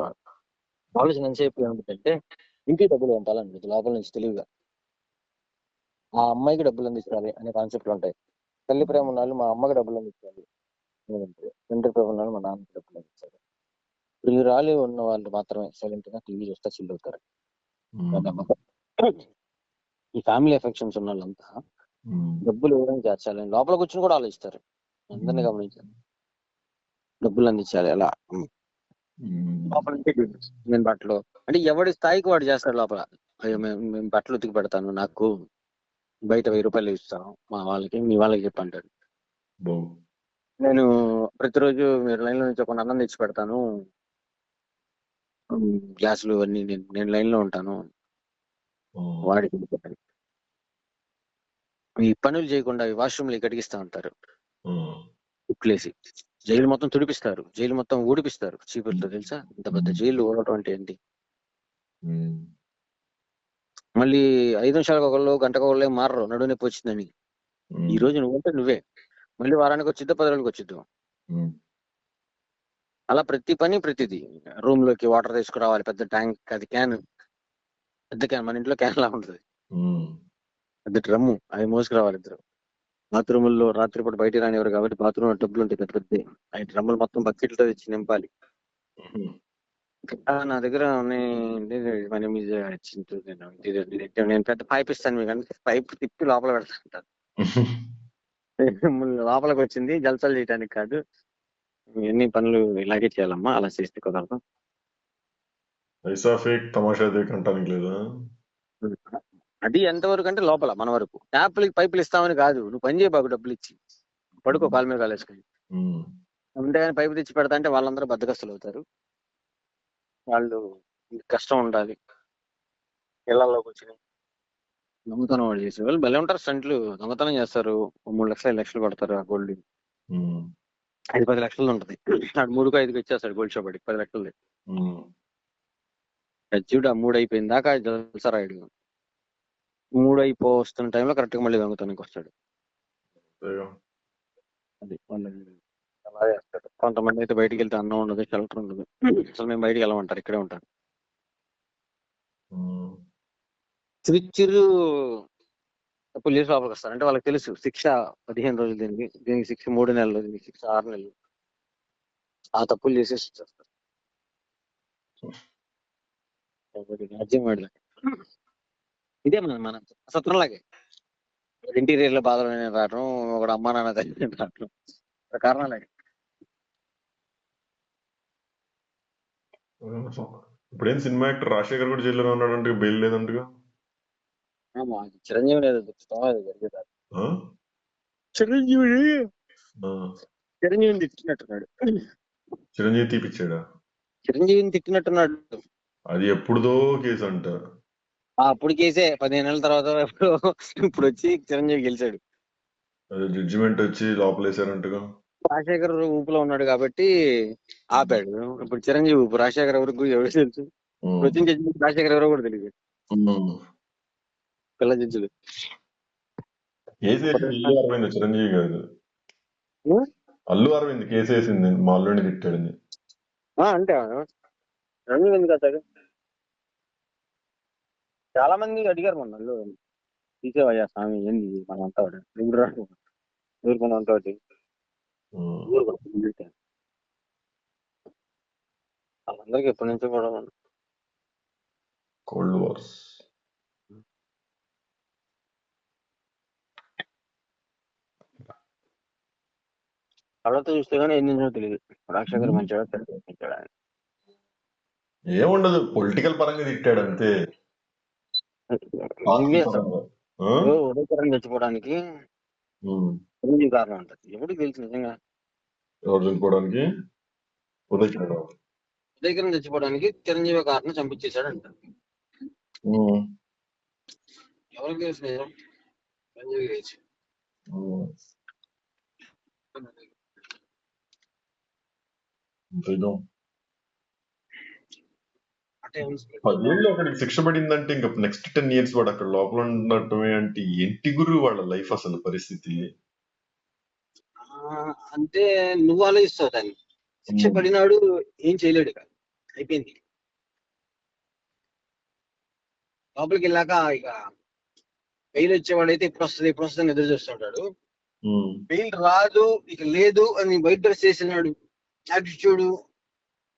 ఆలోచన ఎంతసేపు ఏమిటంటే ఇంటికి డబ్బులు పంపాలని లోపల నుంచి తెలివిగా ఆ అమ్మాయికి డబ్బులు అందించాలి అనే కాన్సెప్ట్లు ఉంటాయి. తల్లి ప్రేమ ఉన్నాళ్ళు మా అమ్మకి డబ్బులు అందించాలి, తండ్రి ప్రేమ ఉన్నాళ్ళు మా నాన్నకి డబ్బులు అందించాలి. ప్రియురాలు ఉన్న వాళ్ళు మాత్రమే సైలెంట్ గా టీవీ చూస్తే చిల్ అవుతారు. ఈ ఫ్యామిలీ ఎఫెక్షన్స్ ఉన్న వాళ్ళంతా డబ్బులు ఇవ్వడం చేర్చాలి లోపల కూర్చుని కూడా ఆలోచిస్తారు. అందరినీ గమనించాలి, డబ్బులు అందించాలి ఎలా లోపల నేను బట్టలు అంటే ఎవడి స్థాయికి వాడు చేస్తాడు లోపల. అయ్యో మేము బట్టలు ఉతికి పెడతాను, నాకు బయట 1000 రూపాయలు ఇస్తాను మా వాళ్ళకి, మీ వాళ్ళకి చెప్పంటాడు. నేను ప్రతిరోజు మీరు లైన్ లో నుంచి ఒక అన్నం తెచ్చి పెడతాను, గ్లాసులు అన్ని నేను లైన్ లో ఉంటాను. వాడికి ఈ పనులు చేయకుండా వాష్రూమ్లు కడిగిస్తా ఉంటారు, ఉక్కులేసి జైలు మొత్తం తుడిపిస్తారు, జైలు మొత్తం ఊడిపిస్తారు చీపుర్తో. తెలుసా ఇంత పెద్ద జైలు ఊడటం అంటే ఏంటి? మళ్ళీ 5 నిమిషాలకు ఒకళ్ళు గంటకు ఒకళ్ళే మారరు నడువు నొప్పి వచ్చిందని. ఈ రోజు నువ్వంటే నువ్వే, మళ్ళీ వారానికి వచ్చిద్దో 10 రోజులకు వచ్చిద్దో. అలా ప్రతి పని ప్రతిదీ. రూమ్ లోకి వాటర్ తీసుకురావాలి, పెద్ద ట్యాంక్, అది క్యాన్, పెద్ద క్యాన్, మన ఇంట్లో క్యాన్ లా ఉంటుంది, పెద్ద డ్రమ్ము, అవి మోసుకురావాలి ఇద్దరు. బాత్రూముల్లో రాత్రిపూట బయట రానివారు కాబట్టి బాత్రూమ్ డబ్బులు ఉంటాయి పెద్ద పెద్ద, అవి డ్రమ్ములు మొత్తం బకెట్లతో తెచ్చి నింపాలి. నా దగ్గర నేను పెద్ద పైప్ ఇస్తాను మీకు అంటే పైప్ తిప్పి లోపల పెడతాను. లోపలికి వచ్చింది జల్సాలు చేయడానికి కాదు, ఎన్ని పనులు ఇలాగే చేయాలమ్మా, అలా చేస్తే కుదరదు. అది ఎంతవరకు అంటే లోపల మన వరకు. ట్యాప్లకి పైపులు ఇస్తామని కాదు, నువ్వు పని చేయబాకు, డబ్బులు ఇచ్చి పడుకో కాలు మీద కాలేసుకొని. అంతేగాని పైపు తెచ్చి పెడతా అంటే వాళ్ళందరూ బద్దకస్తులు అవుతారు. వాళ్ళు కష్టం ఉండాలి. ఇళ్లలోకి వచ్చి దొంగతనం వాడు చేసే వాళ్ళు భలే ఉంటారు. స్టంట్లు దొంగతనం చేస్తారు, 3 లక్షలు 5 లక్షలు పడతారు. ఆ గోల్డ్ 5-10 లక్షలు ఉంటది, నాడు 3-5కి ఇచ్చేస్తాడు గోల్డ్ షాప్ వాడికి 10 లక్షలు. చూడు 3 అయిపోయింది దాకా జల్సరాయుడు, 3 అయిపోతున్న టైంలో కరెక్ట్ గా మళ్ళీ దొంగతనానికి వస్తాడు. అది వాళ్ళకి అలా చేస్తాడు. కొంతమంది అయితే బయటికి వెళ్తే అన్నం ఉండదు, షెల్టర్ ఉండదు, అసలు మేము బయటికి వెళ్ళమంటారు, ఇక్కడే ఉంటారు. చిరు పోలీసు లోపలికి వస్తారు అంటే వాళ్ళకి తెలుసు శిక్ష 15 రోజులు, దీనికి శిక్ష 3 నెలలు, దీనికి శిక్ష 6 నెలలు. ఆ తప్పులు చేసేసి ఇచ్చేస్తారు. రాజ్యం వాడిలా ఇదే మన సత్రంలాగే ఇంటీరియర్ లో బాధలు రావడం, ఒక అమ్మా నాన్న తల్లి రావడం, కారణాలే. ఇప్పుడేం సినిమా యాక్టర్ రాజశేఖర్ కూడా జైల్లో ఉన్నాడంటే బెయిల్ లేదంటగా. చిరంజీవి లేదు చిరంజీవిని తిట్టినట్టున్నాడు. చిరంజీవి తీపిచ్చాడా? చిరంజీవిని తిట్టినట్టున్నాడు. అది ఎప్పుడుదో కేసు అంట. అప్పుడు కేసే 15 నెలల తర్వాత ఇప్పుడు వచ్చి చిరంజీవి గెలిచాడు. అదే జడ్జిమెంట్ వచ్చి లోపలేసారంటగా. రాజశేఖర్ ఊపులో ఉన్నాడు కాబట్టి ఆపాడు. ఇప్పుడు చిరంజీవి ఊపు, రాజశేఖర్ ఎవరికి ఎవరు తెలుసు? వచ్చిన జడ్జిమెంట్ రాజశేఖర్ ఎవరో కూడా తెలియదు. పిల్ల జడ్జిలు అల్లు అరవింద్, చిరంజీవి కాదు. అల్లు అరవింద్ కేసు వేసింది మా అల్లుడిని తిట్టాడని. అంటే చిరంజీవి ఎందుకు అతడు? చాలా మంది అడిగారు మొన్న, అల్లు తీసేవయ్యా స్వామి ఏంది మనంతా ఊరుకున్నంత వాళ్ళందరికీ ఎప్పటి నుంచో కూడా కోల్డ్ వార్స్. కళ్ళతో చూస్తే కానీ ఏం చేసినా తెలియదు. రాజశేఖర్ మంచిగా ఏముండదు, పొలిటికల్ పరంగా తిట్టాడు అంతే. నువ్వే అసలు ఉదయకరం చచ్చిపోవడానికి చిరంజీవి కారణం అంటారు. ఎవరికి తెలుసు నిజంగా? ఎవరు చనిపోవడానికి? ఉదయకరం చచ్చిపోవడానికి చిరంజీవి కారణం చంపించేశాడు అంటారు. ఎవరికి తెలుసు నిజం? చిరంజీవి తెలుసు. పదేళ్ళు ఒకటి శిక్ష పడిందంటే ఇంకా నెక్స్ట్ 10 years వాడు అక్కడ లోపల ఉండటమే అంటే ఏంటి గురు వాళ్ళ లైఫ్ అసలు పరిస్థితి? అంటే నువ్వు ఆలోచిస్తావు దాన్ని. శిక్ష పడినాడు ఏం చేయలేడు, ఇక అయిపోయింది. లోపలికి వెళ్ళాక ఇక బెయిల్ వచ్చేవాడైతే ఎప్పుడు వస్తుంది ఎదురు చూస్తుంటాడు. బెయిల్ రాదు ఇక లేదు అని బయట డ్రెస్ చేసినాడు, యాటిట్యూడ్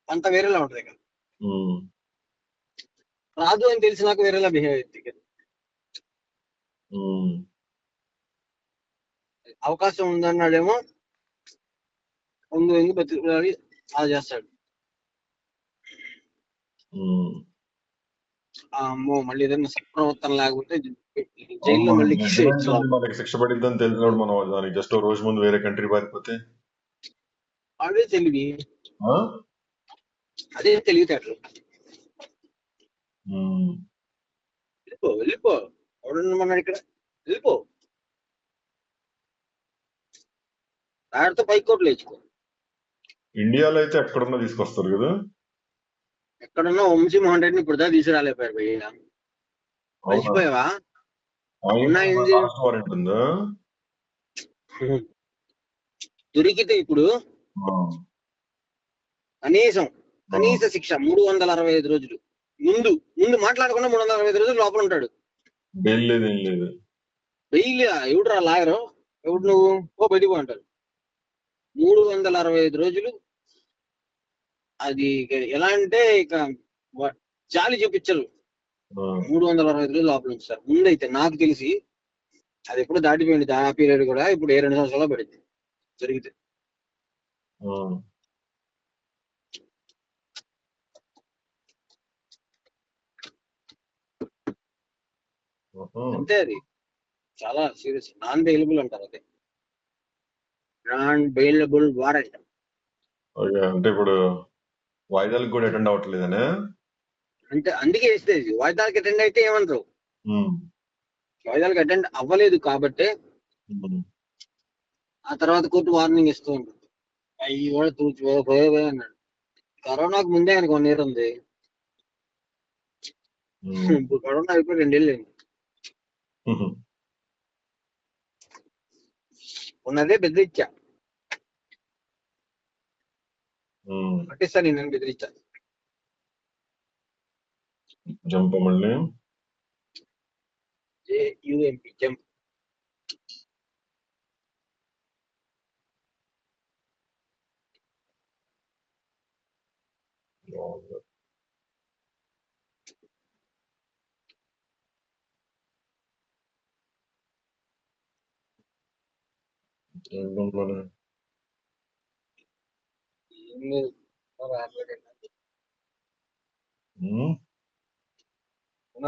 అంతా వేరేలా ఉంటది. ఇక రాదు అని తెలిసినాక వేరేలా బిహేవ్ అయింది. అవకాశం ఉందన్నాడేమో ముందు బతికి అలా చేస్తాడు. అమ్మో మళ్ళీ ఏదైనా సత్ప్రవర్తన లేకపోతే జైల్లో మళ్ళీ శిక్ష పడిద్దని తెలిసినాడు మనం దానికి జస్ట్ రోజు ముందు వేరే కంట్రీ పారిపోతే అదే తెలివి, అదే తెలివితేటలు. వెళ్ళిపో ఎవడున్నాడు ఇక్కడ, వెళ్ళిపో. దాడితో పైకోట్లు వేసుకో. ఇండియాలో అయితే ఎక్కడున్నా తీసుకొస్తారు కదా. ఎక్కడున్నా వంశీ మోహన్ రెడ్డిని ఇప్పుడు దాకా తీసుకురాలేపారు భయ్య. మర్చిపోయావా? దొరికితే ఇప్పుడు కనీస శిక్ష 365 రోజులు. ముందు మాట్లాడకుండా 365 రోజులు లోపల ఉంటాడు. బెయిల్ ఎవడురా లాయరు, ఎవడు నువ్వు ఓ బయటికి అంటారు. 365 రోజులు. అది ఎలా అంటే ఇక జాలి చూపించరు. 365 రోజులు లోపల ఉంచుతారు. ముందైతే నాకు తెలిసి అది ఎప్పుడు దాటిపోయింది ఆ పీరియడ్ కూడా. ఇప్పుడు 2 సంవత్సరాలు పడింది జరిగితే. అంతే, అది చాలా సీరియస్. నాన్ బెయిలబుల్ అంటారు. అదే నాన్ బెయిలబుల్ వారెంట్. అంటే ఇప్పుడు వాయిదాలకు కూడా అటెండ్ అవ్వట్లేదనే. అంటే అందుకే వేస్తే వాయిదాలకు అటెండ్ అయితే ఏమంటారు, వాయిదాలకు అటెండ్ అవ్వలేదు కాబట్టి ఆ తర్వాత కోర్టు వార్నింగ్ ఇస్తూ ఉంటుంది. అయ్యి కూడా తూచిపోయే అన్నాడు. కరోనాకు ముందే ఆయనకు 1 year ఉంది. ఇప్పుడు కరోనా అయిపోయి 2 ఏళ్ళు అయింది. ఉన్నదే బెదిరించా, పట్టిస్తా నేను బెదిరించా. జంప్ మళ్ళీ JUMP జంప్.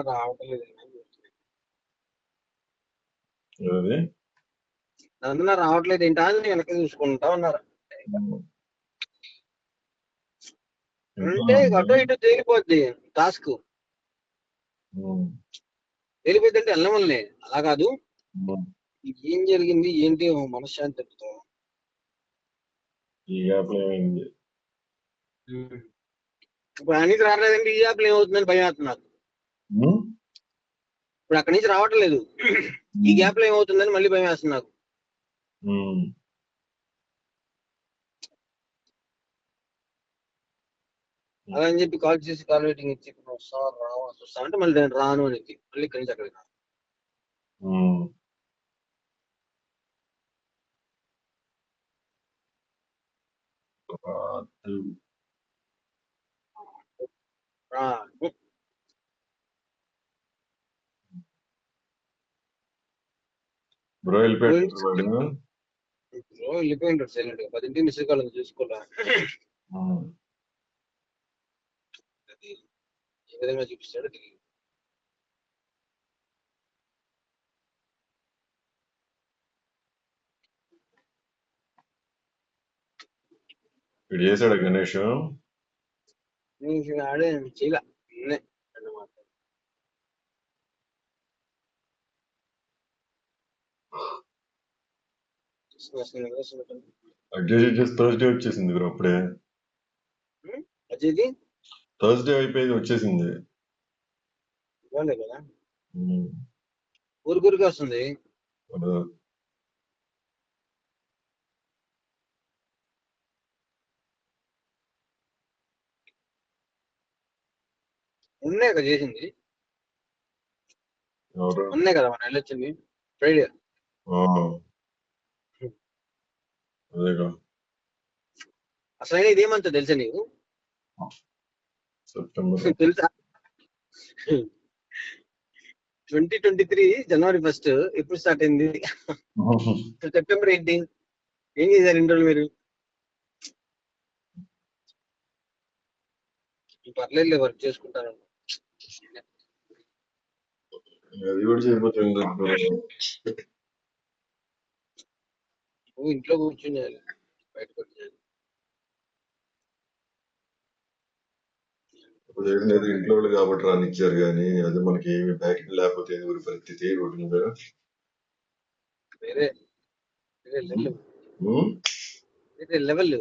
రావట్లేదు అందులో రావట్లేదు ఏంటా అని వెనక్కి చూసుకుంటా ఉన్నారు. అంటే అటు ఇటు తేలిపోద్ది టాస్క్. తేలిపోద్ది అంటే వెళ్ళమల్లే, అలా కాదు. ఏం జరిగింది ఏంటి మనశ్శాంతి చెప్తా. ఇప్పుడు అన్నిటి రావట్లేదంటే ఈ యాప్లో ఏమవుతుందని భయం అవుతున్నారు. ఇప్పుడు అక్కడి నుంచి రావట్లేదు, ఈ గ్యాప్ లో ఏమవుతుందని మళ్ళీ భయం వేస్తున్నారు. అలా అని చెప్పి కాల్ చేసి కాల్ వెయిటింగ్ ఇచ్చి సార్ వస్తా అంటే మళ్ళీ నేను రాను అని మళ్ళీ ఇక్కడి నుంచి అక్కడికి వెళ్ళిపోయింటాడు సైలెంట్ గా. 10 మిస్ కాల్ చూసుకోలే. ఏ విధంగా చూపిస్తాడు తెలియదు. వీడు చేశాడు గణేష్. ఆడే చేయలే థర్స్డే వచ్చేసింది బ్రో అప్పుడే. అజయ్ది థర్స్డే అయిపోయింది వచ్చేసింది. ఇవ్వాలి కదా ఊరికి వస్తుంది. ఉన్నాయి కదా చేసింది, ఉన్నాయి కదా మన వెళ్ళొచ్చింది ఫ్రైడే. అదేగా అసలు అయినా ఇదేమంతా తెలుసా నీకు? సెప్టెంబర్ తెలుసా 2023 జనవరి 1 ఎప్పుడు స్టార్ట్ అయింది? సెప్టెంబర్ 18. ఏం చేశారు ఇన్ని రోజులు మీరు? పర్లేదు వర్క్ చేసుకుంటాను. అది కూడా చేయబోతుంది. నువ్వు ఇంట్లో కూర్చుని బయటకు వచ్చేయాలి. ఇప్పుడు ఏం లేదు, ఇంట్లో వాళ్ళు కాబట్టి రానిచ్చారు కానీ అది మనకి ఏమి బ్యాకింగ్ లేకపోతే ఊరి పరిస్థితి రోడ్డు వేరే లెవెల్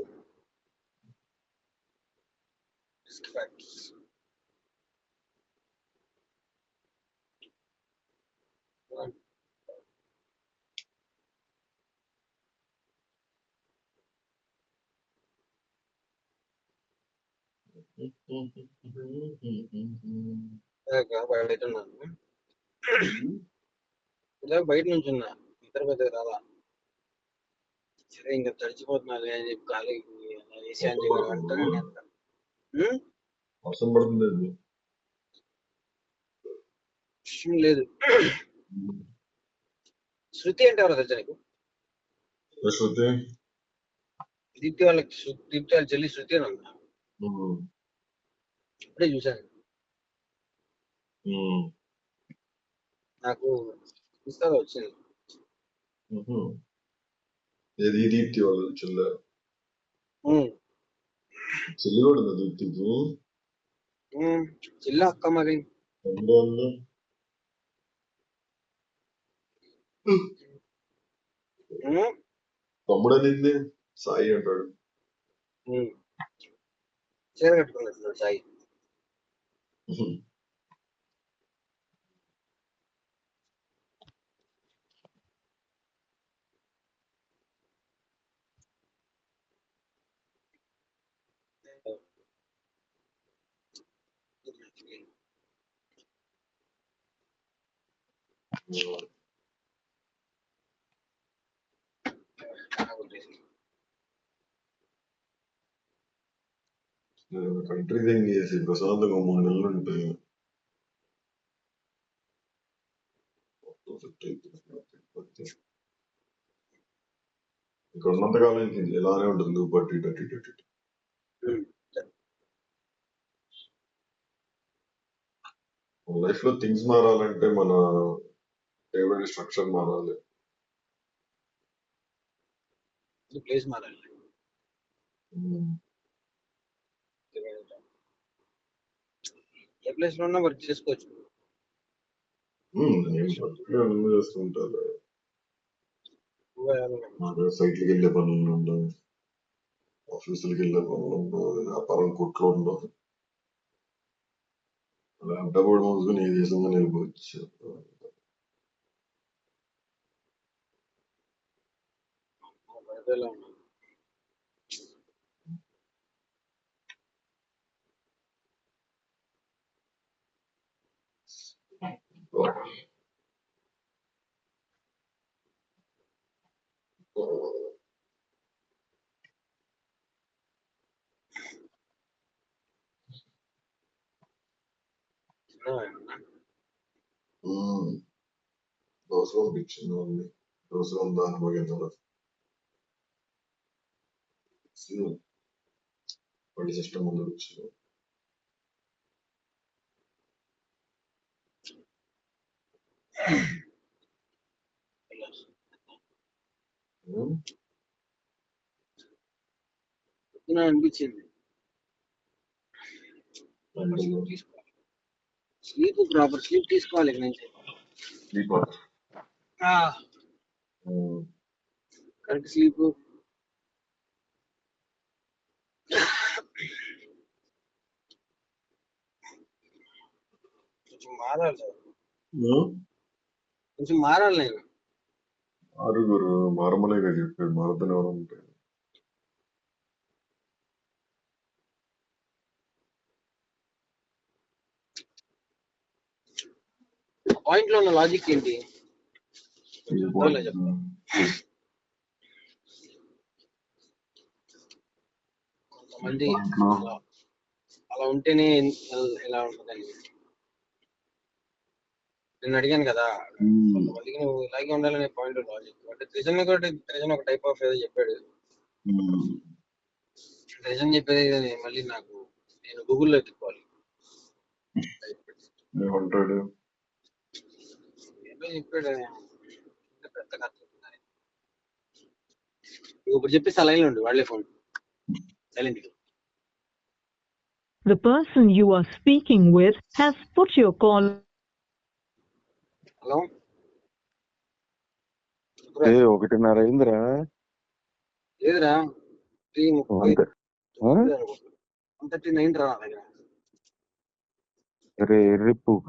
ఇలా బయట నుంచి ఉన్నా ఇద్దరు పెద్ద రాలా. సరే ఇంకా తడిచిపోతున్నాను అని చెప్పి కాలేజీ ఏసీ అని చెప్పి అంటాను. వర్షం పడుతుంది లేదు. శృతి అంటే ఎవరో తెలుసా నీకు? శృతి దీప్తి వాళ్ళ చెల్లి శృతి అని ఉందా? ఇప్పుడే చూశాను. నాకు ఇన్స్టాలో వచ్చింది. ఏది దీప్తి వాళ్ళు చెల్లె కూడా ఉంది దీప్తికి. చెల్లి అక్క మరి తమ్ముడు అనేది సాయి అంటాడు. చీర కట్టుకున్నట్టున్నాడు సాయి. కంట్రీ థింగ్ చేసి ప్రశాంతంగా 3 నెలలు ఉంటాయి. ఇక్కడ ఉన్నంతకాలం ఇలానే ఉంటుంది. బట్ లైఫ్ లో థింగ్స్ మారాలంటే మన ఫేవరెట్ స్ట్రక్చర్ మారాలి. ప్లేస్ మారాలి. ఏ ప్లేస్ లో ఉన్నా వర్క్ చేసుకోవచ్చు. చేస్తుంటారు సైట్లకి వెళ్ళే పనులు ఉండవు, ఆఫీసులకి వెళ్ళే పనులు ఉండవు, వ్యాపారం కొట్లో ఉండవు. ల్యాప్టాప్ కూడా మోసుకొని ఏ దేశంగా వెళ్ళిపోవచ్చు. దోశ పంపించింది మమ్మీ. దోశ ఉందా అనుభవం వాడి సిస్టమ్ ముందు వచ్చింది. చెప్తున్నా అనిపించింది. స్లీప్ తీసుకోవాలి, ప్రాపర్ స్లీప్ తీసుకోవాలి ఇక నుంచి. Correct sleep. కొంచెం మారాలి సార్, కొంచెం మారాలి నేను. ఆరుగురు మారమలేగా చెప్పాడు, మారదని ఎవరు ఉంటాయి. పాయింట్ లో ఉన్న లాజిక్ ఏంటి? కొంతమంది అలా ఉంటేనే ఎలా ఉంటుందని నేను అడిగాను కదా. కొంతమందికి నువ్వు ఇలాగే ఉండాలనే పాయింట్ లాజిక్. అంటే త్రిజన్ ఒక టైప్ ఆఫ్ ఏదో చెప్పాడు. త్రిజన్ చెప్పేది మళ్ళీ నాకు నేను గూగుల్లో ఎత్తుకోవాలి. ఏమంటాడు? ఏదో చెప్పాడు, పెద్ద కథ. ఇప్పుడు చెప్పేసి లైన్లో ఉండు, వాళ్ళే phone silent. The person you are speaking with has put your call. Hello, 1:30 అయిందిరా. లేదురా 3:30 అంతే. 1:39 రా దగ్గర. రే ఎర్రిప్పుక